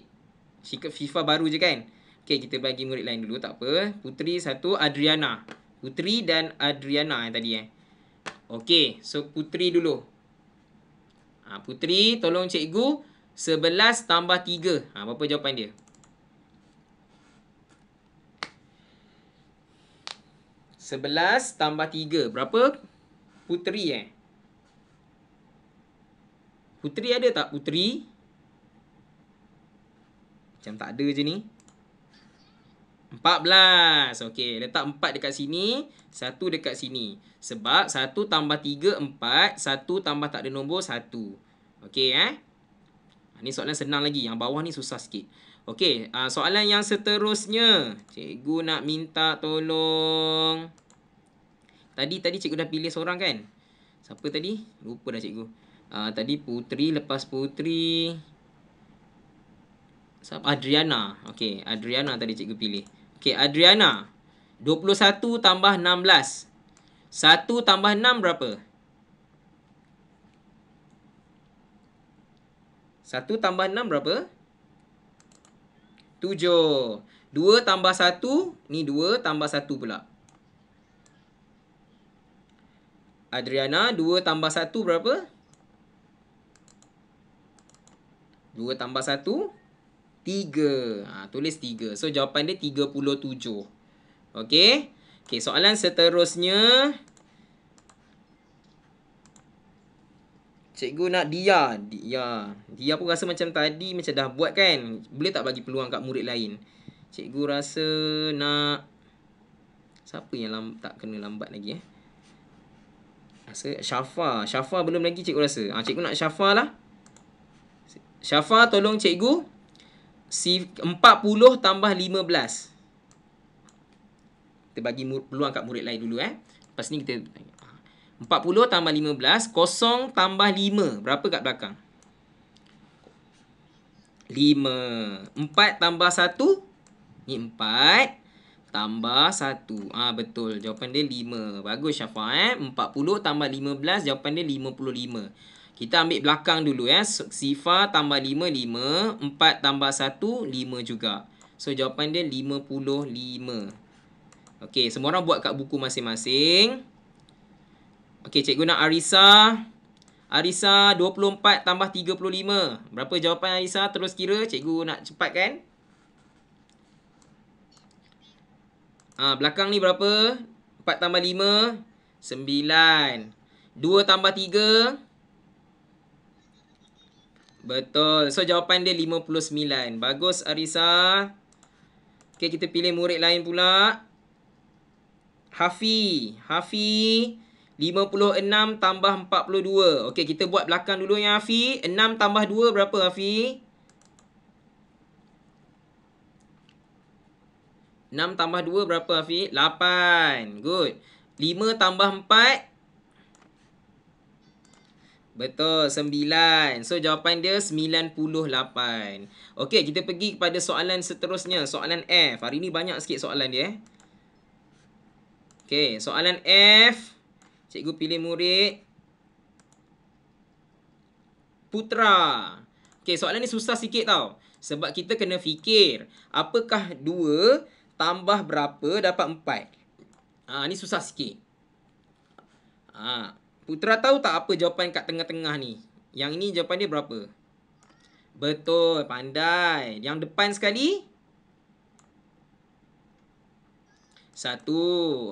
Syifa baru je kan. Okey, kita bagi murid lain dulu, tak apa. Putri satu, Adriana. Putri dan Adriana yang tadi Okey, so Putri dulu. Putri, tolong cikgu 11 tambah 3. Berapa jawapan dia? Sebelas tambah 3. Berapa? Putri Putri ada tak? Putri? Macam tak ada je ni. 14. Okey, letak 4 dekat sini, 1 dekat sini. Sebab 1 tambah 3, 4. 1 tambah tak ada nombor, 1. Okey, ni soalan senang lagi. Yang bawah ni susah sikit. Okey, soalan yang seterusnya. Cikgu nak minta tolong. Tadi cikgu dah pilih seorang kan? Siapa tadi? Lupa dah cikgu. Tadi Putri, lepas Putri. Adriana. Okey, Adriana tadi cikgu pilih. Okey, Adriana. 21 tambah 16. 1 tambah 6 berapa? 1 tambah 6 berapa? 7. 2 tambah 1. Ni 2 tambah 1 pula. Adriana, 2 tambah 1 berapa? 2 tambah 1? 3. Tulis 3. So, jawapan dia 37. Okey. Okey, soalan seterusnya. Cikgu nak Dia. Dia pun rasa macam tadi macam dah buat kan. Boleh tak bagi peluang kat murid lain? Cikgu rasa nak... Siapa yang tak kena lambat lagi Rasa Syafa. Syafa belum lagi cikgu rasa. Cikgu nak Syafa lah. Syafa, tolong cikgu. 40 tambah 15. Kita bagi peluang kat murid lain dulu Lepas ni kita... 40 tambah 15. 0 tambah 5. Berapa kat belakang? 5. 4 tambah 1. Ni 4. Tambah 1. Betul. Jawapan dia 5. Bagus Syafa 40 tambah 15. Jawapan dia 55. Kita ambil belakang dulu Sifa tambah 5, 5. 4 tambah 1, 5 juga. So, jawapan dia 55. Okey, semua orang buat kat buku masing-masing. Okey, cikgu nak Arisa. Arisa 24 tambah 35. Berapa jawapan Arisa? Terus kira. Cikgu nak cepat kan? Belakang ni berapa? 4 tambah 5. 9. 2 tambah 3. Betul. So, jawapan dia 59. Bagus, Arisa. Okay, kita pilih murid lain pula. Hafi. 56 tambah 42. Okay, kita buat belakang dulu ya, Hafi. 6 tambah 2 berapa, Hafi? 6 tambah 2 berapa, Hafi? 8. Good. 5 tambah 4. Betul, 9. So, jawapan dia 98. Okey, kita pergi kepada soalan seterusnya. Soalan F. Hari ni banyak sikit soalan dia. Okey, soalan F. Cikgu pilih murid Putra. Okey, soalan ni susah sikit tau. Sebab kita kena fikir. Apakah 2 tambah berapa dapat 4? Ni susah sikit. Putra tahu tak apa jawapan kat tengah-tengah ni? Yang ini jawapan dia berapa? Betul, pandai. Yang depan sekali? 1.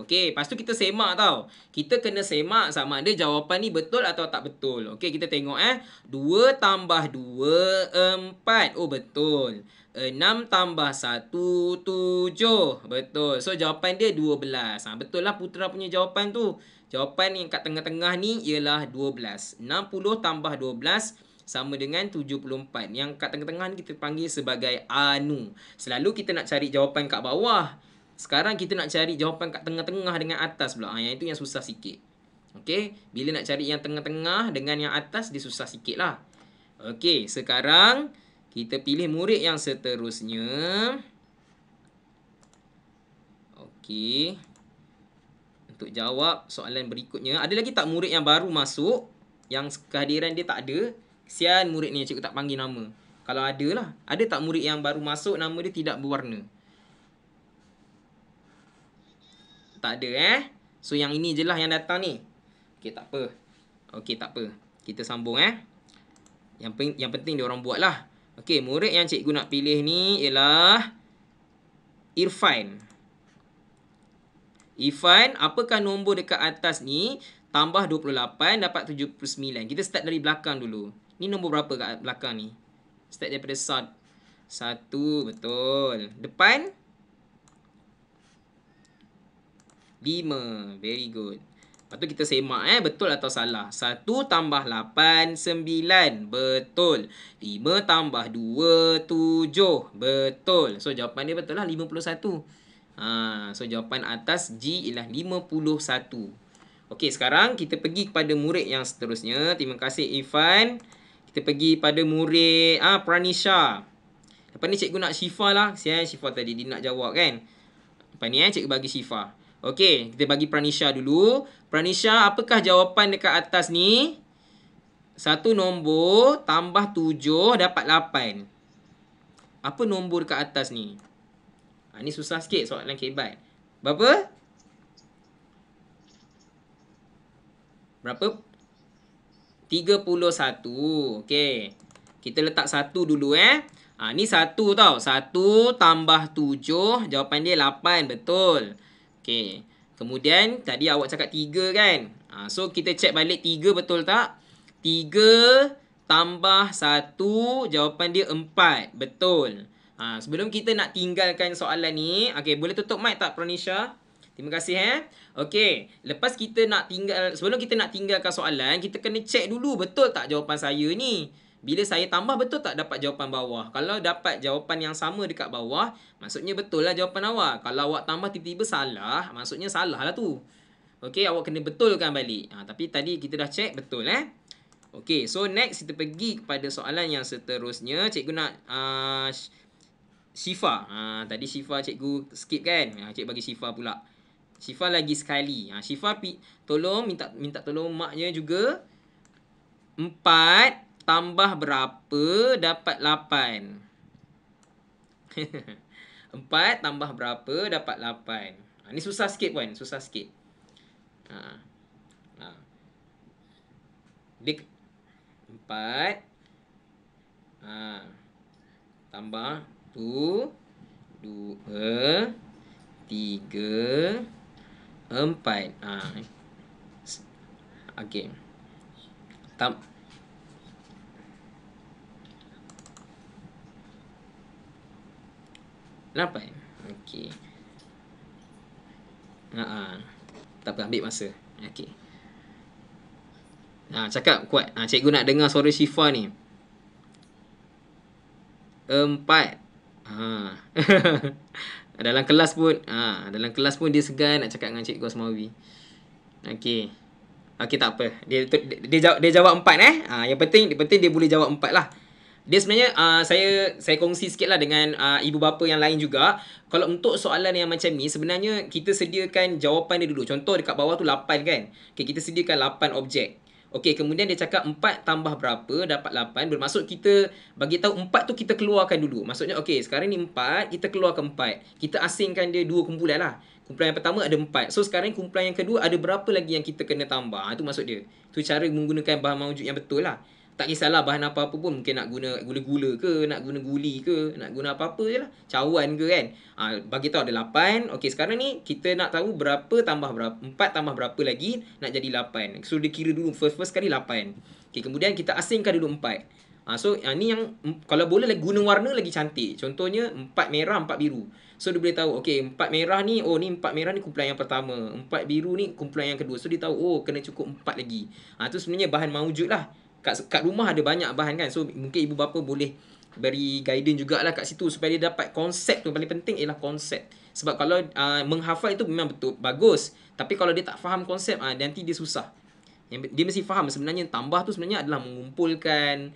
Okey, lepas tu kita semak tau. Kita kena semak sama ada jawapan ni betul atau tak betul. Okey, kita tengok 2 tambah 2, 4. Oh, betul. 6 tambah 1, 7. Betul. So, jawapan dia 12. Betul lah Putra punya jawapan tu. Jawapan yang kat tengah-tengah ni ialah 12. 60 tambah 12 sama dengan 74. Yang kat tengah-tengah ni kita panggil sebagai anu. Selalu kita nak cari jawapan kat bawah. Sekarang kita nak cari jawapan kat tengah-tengah dengan atas pula. Yang itu yang susah sikit. Okey. Bila nak cari yang tengah-tengah dengan yang atas, dia susah sikit lah. Okey. Sekarang, kita pilih murid yang seterusnya. Okey. Untuk jawab soalan berikutnya. Ada lagi tak murid yang baru masuk? Yang kehadiran dia tak ada? Kesian murid ni, cikgu tak panggil nama. Kalau ada lah. Ada tak murid yang baru masuk, nama dia tidak berwarna? Tak ada So, yang ini je lah yang datang ni. Okey, tak apa. Okey, tak apa. Kita sambung Yang penting dia orang buat lah. Okey, murid yang cikgu nak pilih ni ialah Irfan. Irfan, apakah nombor dekat atas ni? Tambah 28 dapat 79. Kita start dari belakang dulu. Ni nombor berapa kat belakang ni? Start daripada 1. Betul. Depan? 5. Very good. Lepas tu kita semak betul atau salah. 1 tambah 8, 9. Betul. 5 tambah 2, 7. Betul. So, jawapan dia betul lah, 51. So, jawapan atas G ialah 51. Okey, sekarang kita pergi kepada murid yang seterusnya. Terima kasih, Irfan. Kita pergi pada murid Pranisha. Lepas ni cikgu nak Syifa lah. Syifa tadi dia nak jawab kan. Lepas ni cikgu bagi Syifa. Okey, kita bagi Pranisha dulu. Pranisha, apakah jawapan dekat atas ni? 1 nombor tambah 7 dapat 8. Apa nombor dekat atas ni? Ni susah sikit soalan kebat. Berapa? Berapa? 31. Okey. Kita letak 1 dulu ni 1 tau. 1 tambah 7. Jawapan dia 8. Betul. Okey. Kemudian tadi awak cakap 3 kan? So kita check balik 3 betul tak? 3 tambah 1. Jawapan dia 4. Betul. Sebelum kita nak tinggalkan soalan ni, okey, boleh tutup mic tak Pranisha? Terima kasih Okey, lepas kita nak sebelum kita nak tinggalkan soalan, kita kena check dulu betul tak jawapan saya ni. Bila saya tambah betul tak dapat jawapan bawah. Kalau dapat jawapan yang sama dekat bawah, maksudnya betul lah jawapan awak. Kalau awak tambah tiba-tiba salah, maksudnya salah lah tu. Okey, awak kena betulkan balik. Tapi tadi kita dah check betul Okey, so next kita pergi kepada soalan yang seterusnya. Cikgu nak Syifa. Tadi Syifa cikgu skip kan? Cikgu bagi Syifa pula. Syifa lagi sekali. Syifa tolong minta tolong maknya juga. 4 tambah berapa dapat 8? 4 tambah berapa dapat 8? Ni susah sikit puan, susah sikit. 4. Tambah 2, 3, 4. Okey. 8. Okey. Tak apa, ambil masa. Okey. Cakap kuat. Cikgu nak dengar suara Syifa ni. 4. Dalam kelas pun dia segan nak cakap dengan Cikgu Asmawi. Okey. Okey, tak apa. Dia jawab 4 Yang penting dia boleh jawab 4 lah. Dia sebenarnya saya kongsi sikit lah dengan ibu bapa yang lain juga. Kalau untuk soalan yang macam ni, sebenarnya kita sediakan jawapan dia dulu. Contoh dekat bawah tu 8 kan. Okay, kita sediakan 8 objek. Okey, kemudian dia cakap 4 tambah berapa dapat 8. Bermaksud kita bagi tahu 4 tu kita keluarkan dulu. Maksudnya okey, sekarang ni 4, kita keluarkan 4. Kita asingkan dia 2 kumpulan lah. Kumpulan yang pertama ada 4. So sekarang kumpulan yang kedua ada berapa lagi yang kita kena tambah. Itu maksud dia. Tu cara menggunakan bahan mawjud yang betul lah. Tak kisahlah bahan apa-apa pun. Mungkin nak guna gula-gula ke, nak guna guli ke, nak guna apa-apa je lah. Cawan ke kan. Bagi tahu ada 8. Okey, sekarang ni kita nak tahu berapa tambah berapa. 4 tambah berapa lagi nak jadi 8. So dia kira dulu first kali 8. Okey, kemudian kita asingkan dulu 4. So ni yang kalau boleh guna warna lagi cantik. Contohnya 4 merah, 4 biru. So dia boleh tahu, okey 4 merah ni, ni 4 merah ni kumpulan yang pertama. 4 biru ni kumpulan yang kedua. So dia tahu, kena cukup 4 lagi. Tu sebenarnya bahan mawjud lah. Kat rumah ada banyak bahan kan. So mungkin ibu bapa boleh beri guidance jugalah kat situ supaya dia dapat konsep tu. Paling penting ialah konsep. Sebab kalau menghafal itu memang betul bagus, tapi kalau dia tak faham konsep, nanti dia susah. Dia mesti faham sebenarnya tambah tu sebenarnya adalah mengumpulkan,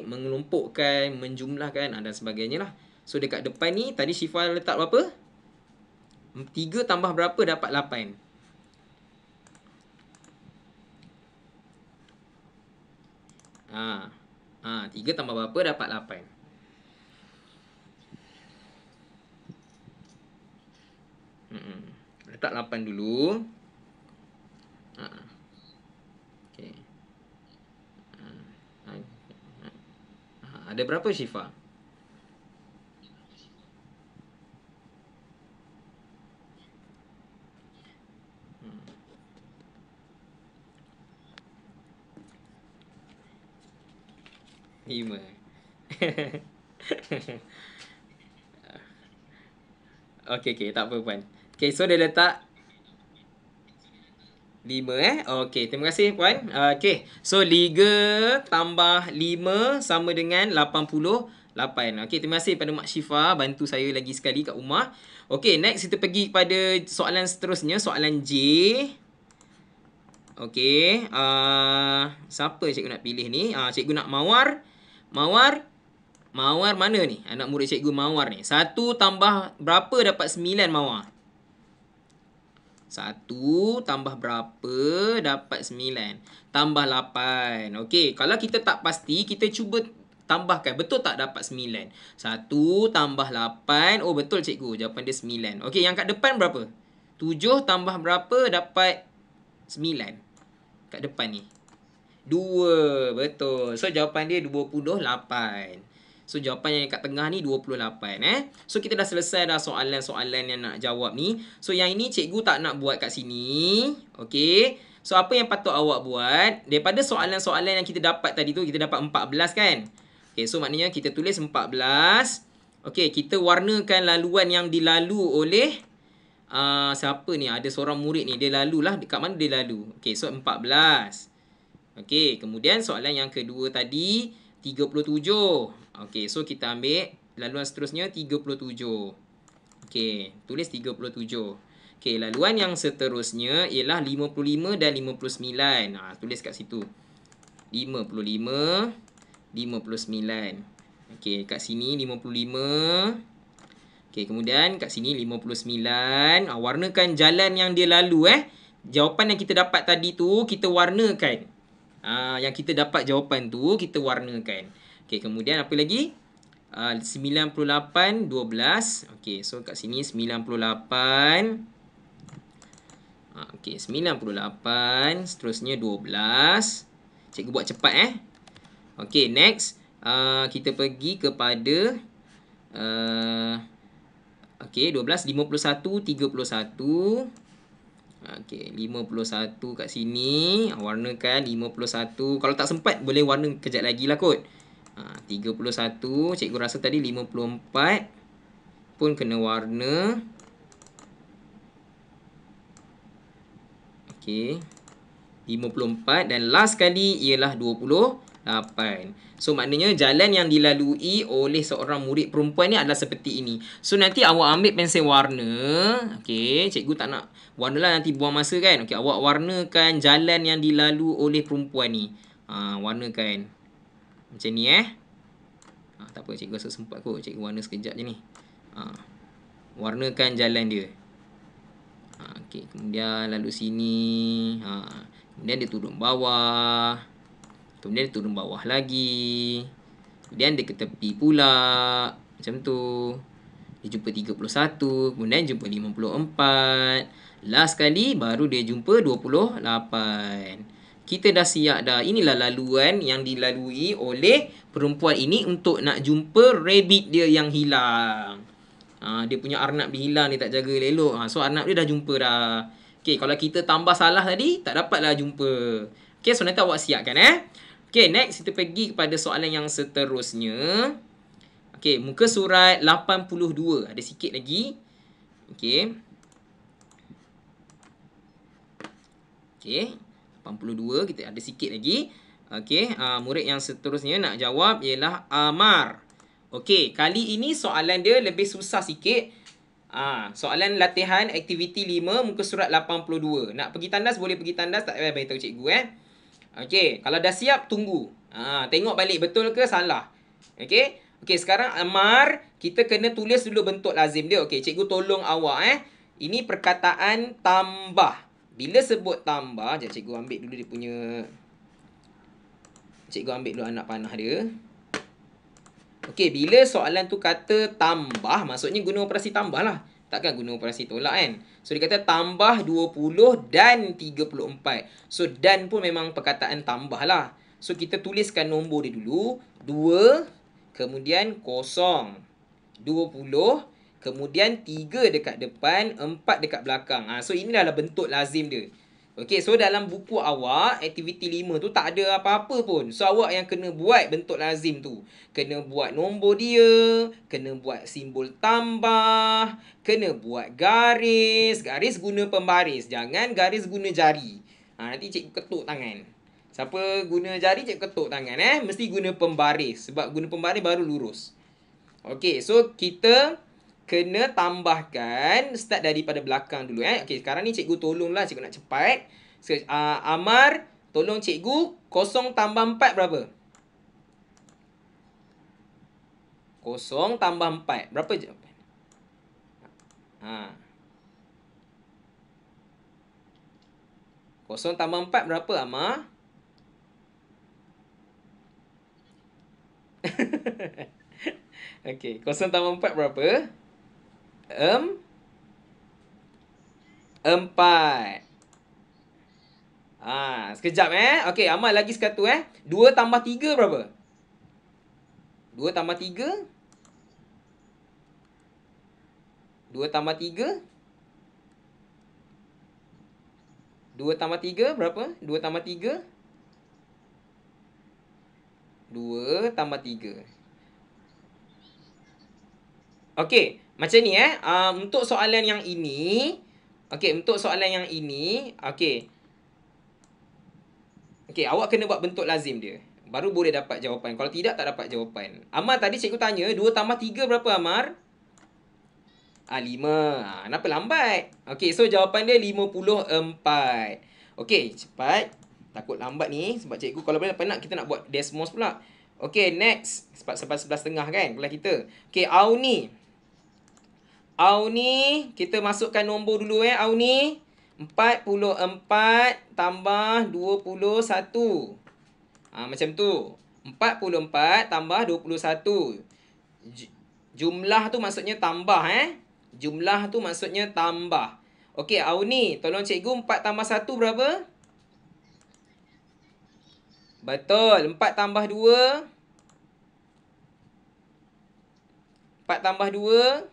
mengelompokkan, menjumlahkan dan sebagainya lah. So dekat depan ni tadi Syifa letak berapa? 3 tambah berapa dapat 8. 3 tambah berapa dapat 8. Letak 8 dulu. Okay. Ada berapa Syifa? Lima. Okey, tak apa puan. Okay, so dia letak 5 Okey, terima kasih puan. Okey, so 3 tambah 5 sama dengan 88. Okey, terima kasih pada Mak Syifa bantu saya lagi sekali kat rumah. Okey, next kita pergi kepada soalan seterusnya, soalan J. Okey, siapa cikgu nak pilih ni? Cikgu nak Mawar. Mawar mana ni? Anak murid cikgu Mawar ni. 1 tambah berapa dapat 9 Mawar? 1 tambah berapa dapat 9? Tambah 8. Okey, kalau kita tak pasti, kita cuba tambahkan. Betul tak dapat 9? 1 tambah 8. Oh, betul cikgu. Jawapan dia 9. Okey, yang kat depan berapa? 7 tambah berapa dapat 9? Kat depan ni. 2. Betul. So, jawapan dia 28. So, jawapan yang kat tengah ni 28. So, kita dah selesai dah soalan-soalan yang nak jawab ni. So, yang ini cikgu tak nak buat kat sini. Okey. So, apa yang patut awak buat? Daripada soalan-soalan yang kita dapat tadi tu, kita dapat 14 kan? Okey, so maknanya kita tulis 14. Okey, kita warnakan laluan yang dilalu oleh siapa ni? Ada seorang murid ni. Dia lalulah. Dekat mana dia lalu? Okey, so 14. Okey, kemudian soalan yang kedua tadi 37. Okey, so kita ambil laluan seterusnya 37. Okey, tulis 37. Okey, laluan yang seterusnya ialah 55 dan 59. Tulis kat situ. 55, 59. Okey, kat sini 55. Okey, kemudian kat sini 59. Warnakan jalan yang dia lalu Jawapan yang kita dapat tadi tu kita warnakan. Yang kita dapat jawapan tu kita warnakan. Okey, kemudian apa lagi? 98, 12. Okey, so kat sini 98. Okey, 98. Seterusnya 12. Cikgu buat cepat Okey, next. Kita pergi kepada okey, 12, 51, 31. Okey, 51 kat sini. Warnakan 51. Kalau tak sempat, boleh warna kejap lagi lah kot. 31. Cikgu rasa tadi 54 pun kena warna. Okey. 54 dan last kali ialah 28. So maknanya jalan yang dilalui oleh seorang murid perempuan ni adalah seperti ini. So nanti awak ambil pensel warna. Okey, cikgu tak nak warnalah nanti buang masa kan. Okey, awak warnakan jalan yang dilalui oleh perempuan ni. Warnakan. Macam ni tak apa, cikgu rasa sempat kot. Cikgu warna sekejap je ni. Warnakan jalan dia. Okey, kemudian lalu sini. Kemudian dia turun bawah. Kemudian dia turun bawah lagi. Kemudian dia ke tepi pula. Macam tu. Dia jumpa 31. Kemudian jumpa 54. Last kali baru dia jumpa 28. Kita dah siap dah. Inilah laluan yang dilalui oleh perempuan ini untuk nak jumpa rabbit dia yang hilang. Dia punya arnab dia hilang, dia tak jaga elok. So arnab dia dah jumpa dah. Okay, kalau kita tambah salah tadi, tak dapatlah jumpa. Okay, so nanti awak siapkan Okay, next kita pergi kepada soalan yang seterusnya. Okay, muka surat 82. Ada sikit lagi. Okay. Okay, 82 kita ada sikit lagi. Okay, murid yang seterusnya nak jawab ialah Amar. Okey, kali ini soalan dia lebih susah sikit. Soalan latihan aktiviti 5 muka surat 82. Nak pergi tandas boleh pergi tandas, tak payah beritahu cikgu Okey, kalau dah siap tunggu. Tengok balik betul ke salah. Okey. Okey, sekarang Amar, kita kena tulis dulu bentuk lazim dia. Okey, cikgu tolong awak Ini perkataan tambah. Bila sebut tambah, jap cikgu ambil dulu dia punya. Cikgu ambil dulu anak panah dia. Okey, bila soalan tu kata tambah, maksudnya guna operasi tambah lah. Takkan guna operasi tolak kan? So, dia kata tambah 20 dan 34. So, dan pun memang perkataan tambah lah. So, kita tuliskan nombor dia dulu. 2, kemudian 0. 20, kemudian 3 dekat depan, 4 dekat belakang. So, ini adalah bentuk lazim dia. Okey, so dalam buku awak, aktiviti 5 tu tak ada apa-apa pun. So, awak yang kena buat bentuk lazim tu. Kena buat nombor dia, kena buat simbol tambah, kena buat garis. Garis guna pembaris. Jangan garis guna jari. Nanti cikgu ketuk tangan. Siapa guna jari, cikgu ketuk tangan. Mesti guna pembaris. Sebab guna pembaris baru lurus. Okey, so kita kena tambahkan, start daripada belakang dulu Okey, sekarang ni cikgu tolonglah, cikgu nak cepat. Amar, tolong cikgu, 0 tambah 4 berapa? 0 tambah 4, berapa jawapan? 0 tambah 4 berapa, Amar? Okey, 0 tambah 4 berapa? 4. Sekejap Okey, Amal lagi sekatu 2 tambah 3 berapa? 2 tambah 3? 2 tambah 3? 2 tambah 3 berapa? 2 tambah 3? 2 tambah 3. Okey, macam ni untuk soalan yang ini, untuk soalan yang ini, awak kena buat bentuk lazim dia. Baru boleh dapat jawapan. Kalau tidak, tak dapat jawapan. Amar tadi cikgu tanya, 2 tambah 3 berapa, Amar? 5. Kenapa lambat? Okey, so jawapan dia 54. Okey, cepat. Takut lambat ni. Sebab cikgu kalau penat, kita nak buat desmos pula. Okey, next. Sebab 11.30 kan, kelas kita. Okey, Auni, kita masukkan nombor dulu Auni. 44 tambah 21. Macam tu. 44 tambah 21. Jumlah tu maksudnya tambah Jumlah tu maksudnya tambah. Okey, Auni, tolong cikgu 4 tambah 1 berapa? Betul. 4 tambah 2. 4 tambah 2.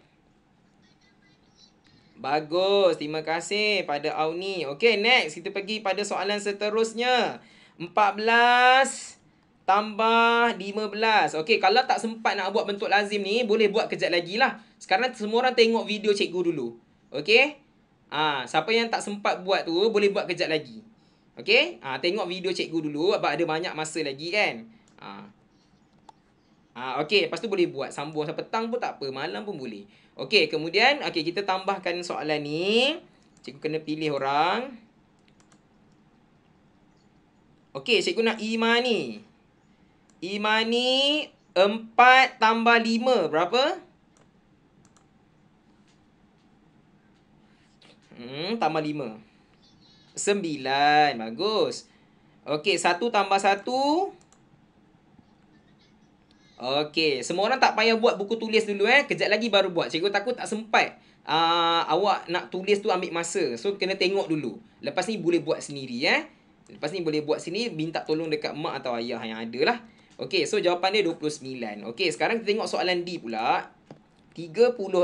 Bagus. Terima kasih pada Auni. Okey, next. Kita pergi pada soalan seterusnya. 14 tambah 15. Okey, kalau tak sempat nak buat bentuk lazim ni, boleh buat kejap lagi lah. Sekarang semua orang tengok video cikgu dulu. Okey? Siapa yang tak sempat buat tu, boleh buat kejap lagi. Okey? Tengok video cikgu dulu. Sebab ada banyak masa lagi kan. Okey, lepas tu boleh buat. Sambung sampai petang pun tak apa. Malam pun boleh. Okey, kemudian kita tambahkan soalan ni. Cikgu kena pilih orang. Okey, cikgu nak Imani. Imani 4 tambah 5 berapa? Tambah 5. 9. Bagus. Okey, 1 tambah 1. Okey, semua orang tak payah buat buku tulis dulu Kejap lagi baru buat. Cikgu takut tak sempat. Awak nak tulis tu ambil masa. So kena tengok dulu. Lepas ni boleh buat sendiri Lepas ni boleh buat sini, minta tolong dekat mak atau ayah yang ada lah. Okey, so jawapan dia 29. Okey, sekarang kita tengok soalan D pula. 36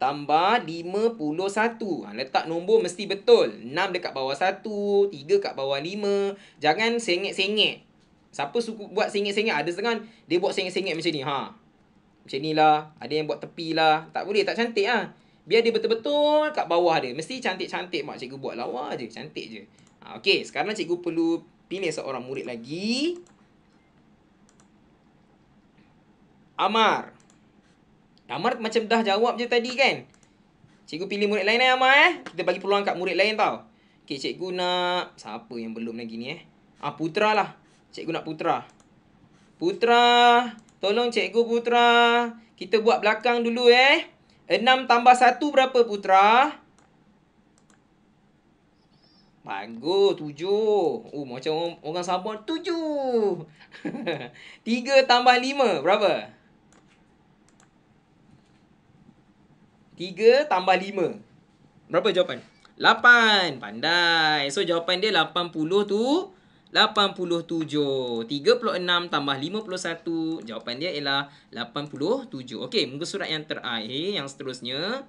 tambah 51. Letak nombor mesti betul. 6 dekat bawah 1, 3 kat bawah 5. Jangan sengit-sengit. Siapa suka buat sengit-sengit? Ada setengah dia buat sengit-sengit macam ni. Macam ni lah. Ada yang buat tepi lah. Tak boleh, tak cantik lah. Biar dia betul-betul kat bawah dia. Mesti cantik-cantik mak cikgu buat lawa je. Cantik je. Okey, sekarang cikgu perlu pilih seorang murid lagi. Amar. Amar macam dah jawab je tadi kan? Cikgu pilih murid lain Amar Kita bagi peluang kat murid lain tau. Okey, cikgu nak... Siapa yang belum lagi ni Putra lah. Cikgu nak Putra. Putra. Tolong cikgu Putra. Kita buat belakang dulu 6 tambah 1 berapa Putra? Bagus, 7. Macam orang Sabah 7. 3 tambah 5 berapa? 3 tambah 5. Berapa jawapan? 8. Pandai. So jawapan dia 80 tu 87. 36 tambah 51. Jawapan dia ialah 87. Okey, muka surat yang terakhir, yang seterusnya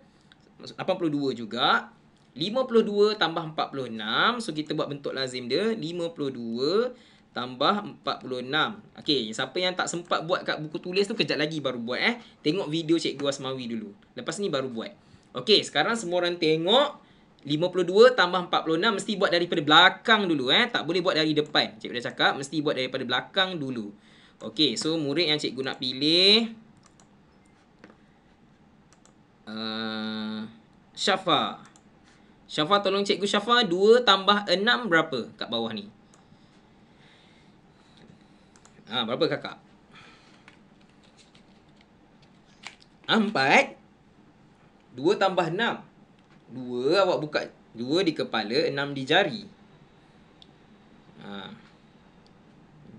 82 juga. 52 tambah 46. So kita buat bentuk lazim dia. 52 tambah 46. Okey, siapa yang tak sempat buat kat buku tulis tu, kejap lagi baru buat Tengok video Cikgu Asmawi dulu. Lepas ni baru buat. Okey, sekarang semua orang tengok. 52 tambah 46 mesti buat daripada belakang dulu Tak boleh buat dari depan. Cikgu dah cakap mesti buat daripada belakang dulu. Okey, so murid yang cikgu nak pilih Syafa. Syafa, tolong cikgu Syafa. 2 tambah 6 berapa kat bawah ni? Berapa kakak? 4. 2 tambah 6. 2 awak buka 2 di kepala, 6 di jari.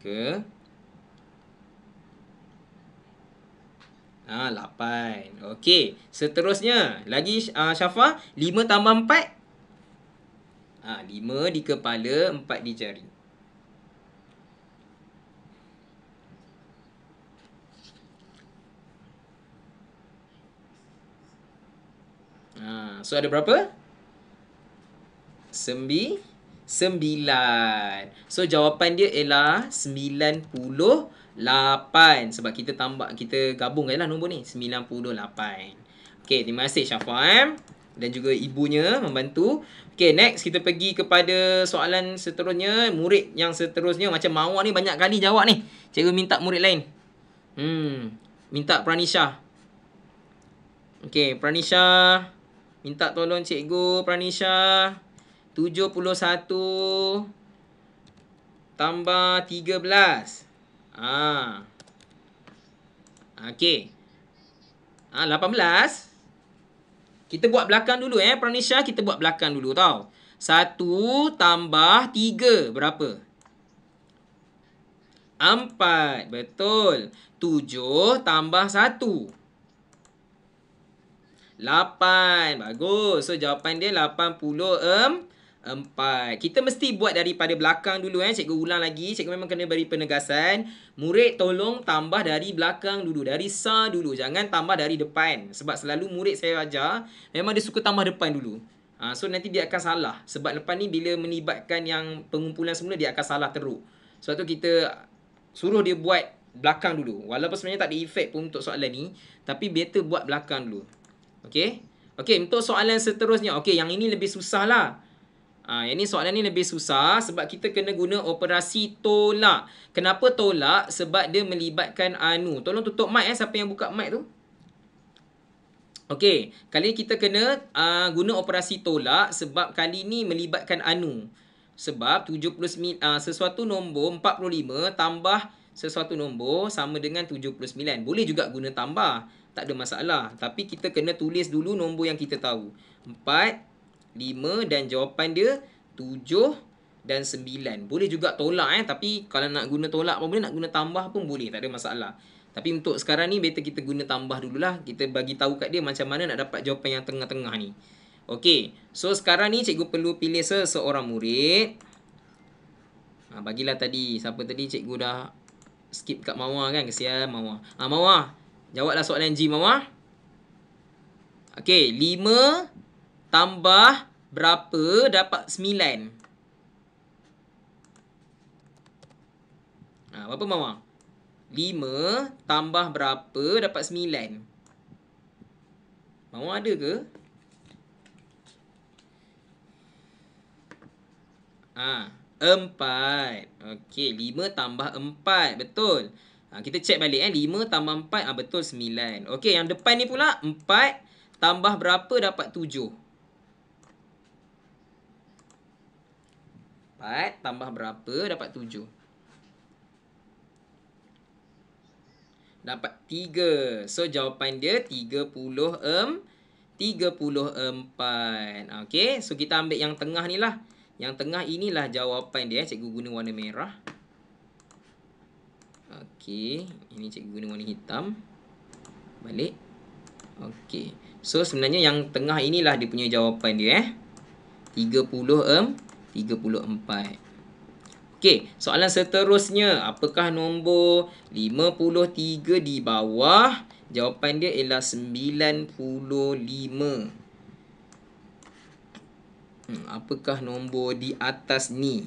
Ke 8. Okey, seterusnya lagi Syafa, 5 tambah 4. 5 di kepala, 4 di jari. So ada berapa? 9. So jawapan dia ialah 98. Sebab kita gabungkanlah nombor ni. 98. Okey, terima kasih Syafa dan juga ibunya membantu. Okey, next kita pergi kepada soalan seterusnya. Murid yang seterusnya, macam Mawar ni banyak kali jawab ni. Cikgu minta murid lain. Minta Pranisha. Okey, Pranisha. Minta tolong cikgu Pranisha. 71 tambah 13. Okey. 18. Kita buat belakang dulu Pranisha, kita buat belakang dulu tau. 1 tambah 3 berapa? 4. Betul. 7 tambah 1. 8. Bagus. So jawapan dia 84. 4. Kita mesti buat daripada belakang dulu cikgu ulang lagi. Cikgu memang kena beri penegasan. Murid tolong tambah dari belakang dulu, dari sa dulu. Jangan tambah dari depan. Sebab selalu murid saya ajar memang dia suka tambah depan dulu. So nanti dia akan salah. Sebab lepas ni bila melibatkan yang pengumpulan semula dia akan salah teruk. Sebab tu kita suruh dia buat belakang dulu. Walaupun sebenarnya tak ada efek pun untuk soalan ni, tapi better buat belakang dulu. Okey. Okey, untuk soalan seterusnya. Okey, yang ini lebih susah lah. Yang ni soalan ni lebih susah sebab kita kena guna operasi tolak. Kenapa tolak? Sebab dia melibatkan anu. Tolong tutup mic siapa yang buka mic tu. Okey, kali ni kita kena guna operasi tolak sebab kali ni melibatkan anu. Sebab 79 sesuatu nombor 45 tambah sesuatu nombor sama dengan 79. Boleh juga guna tambah, tak ada masalah. Tapi kita kena tulis dulu nombor yang kita tahu. 4, 5 dan jawapan dia 7 dan 9. Boleh juga tolak tapi kalau nak guna tolak pun boleh, nak guna tambah pun boleh, tak ada masalah. Tapi untuk sekarang ni better kita guna tambah dululah. Kita bagi tahu kat dia macam mana nak dapat jawapan yang tengah-tengah ni. Okey. So sekarang ni cikgu perlu pilih seseorang murid. Bagilah tadi. Siapa tadi cikgu dah skip kat Mawar kan? Kesian Mawar. Mawar. Jawablah soalan G Mawar. Okey, 5 tambah berapa dapat 9? Berapa Mawar? 5 tambah berapa dapat 9? Mawar ada ke? 4. Okey, 5 tambah 4. Betul. Kita cek balik 5 tambah 4. Betul 9. Okey, yang depan ni pula 4 tambah berapa dapat 7? 4 tambah berapa dapat 7? Dapat 3. So jawapan dia 34. Okey, so kita ambil yang tengah ni lah. Yang tengah inilah jawapan dia. Cikgu guna warna merah. Okey, ini cikgu guna warna hitam. Balik. Okey. So sebenarnya yang tengah inilah dia punya jawapan dia 34. Okey, soalan seterusnya. Apakah nombor 53 di bawah? Jawapan dia ialah 95. Apakah nombor di atas ni?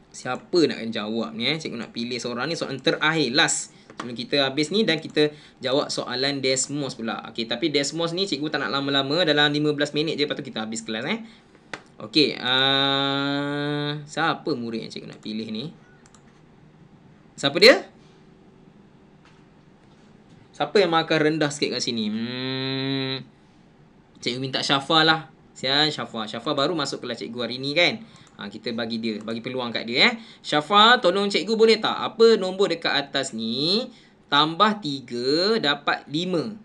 Siapa nak jawab ni? Cikgu nak pilih seorang ni. Soalan terakhir, last. Sebelum kita habis ni dan kita jawab soalan Desmos pula. Okey, tapi Desmos ni cikgu tak nak lama-lama. Dalam 15 minit je, lepas tu kita habis kelas Okey, siapa murid yang cikgu nak pilih ni? Siapa dia? Siapa yang markah rendah sikit kat sini? Cikgu minta Syafa lah. Sian Syafa. Syafa baru masuk kelas cikgu hari ni kan? Kita bagi dia, bagi peluang kat dia Syafa, tolong cikgu boleh tak? Apa nombor dekat atas ni? Tambah 3 dapat 5.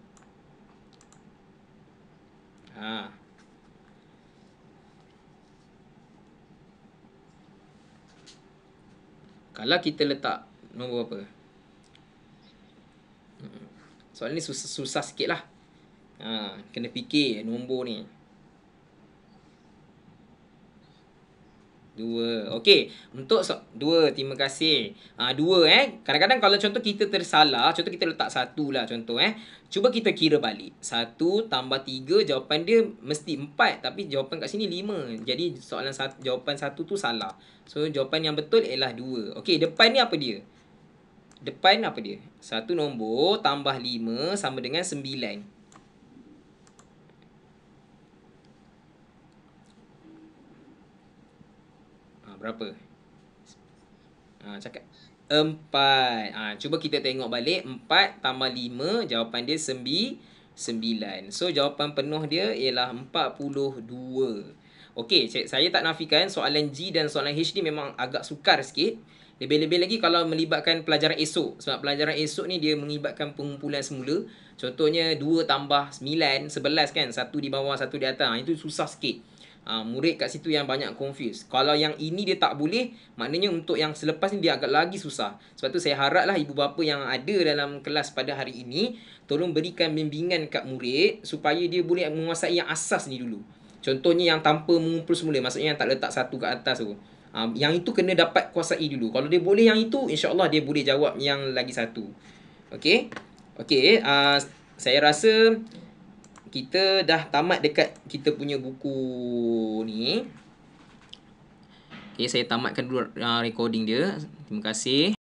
Kalau kita letak nombor apa? Soalan ni susah sikit lah. Kena fikir nombor ni. 2. Okey, untuk 2, terima kasih. 2 kadang-kadang kalau contoh kita tersalah, contoh kita letak 1 lah contoh Cuba kita kira balik. 1 tambah 3 jawapan dia mesti 4 tapi jawapan kat sini 5. Jadi soalan jawapan 1 tu salah. So jawapan yang betul ialah 2. Okey, depan ni apa dia? Depan apa dia? 1 nombor tambah 5 sama dengan 9. Berapa? Cakap 4. Cuba kita tengok balik. 4 tambah 5 jawapan dia 9. So jawapan penuh dia ialah 42. Okey, saya tak nafikan soalan G dan soalan H ni memang agak sukar sikit. Lebih-lebih lagi kalau melibatkan pelajaran esok. Sebab pelajaran esok ni dia melibatkan pengumpulan semula. Contohnya 2 tambah 9, 11 kan. 1 di bawah, 1 di atas. Itu susah sikit. Murid kat situ yang banyak confuse. Kalau yang ini dia tak boleh, maknanya untuk yang selepas ni dia agak lagi susah. Sebab tu saya haraplah ibu bapa yang ada dalam kelas pada hari ini tolong berikan bimbingan kat murid supaya dia boleh menguasai yang asas ni dulu. Contohnya yang tanpa mengumpul semula, maksudnya yang tak letak satu kat atas tu. Yang itu kena dapat kuasai dulu. Kalau dia boleh yang itu, insya-Allah dia boleh jawab yang lagi satu. Okey. Okey, saya rasa kita dah tamat dekat kita punya buku ni. Okey, saya tamatkan dulu recording dia. Terima kasih.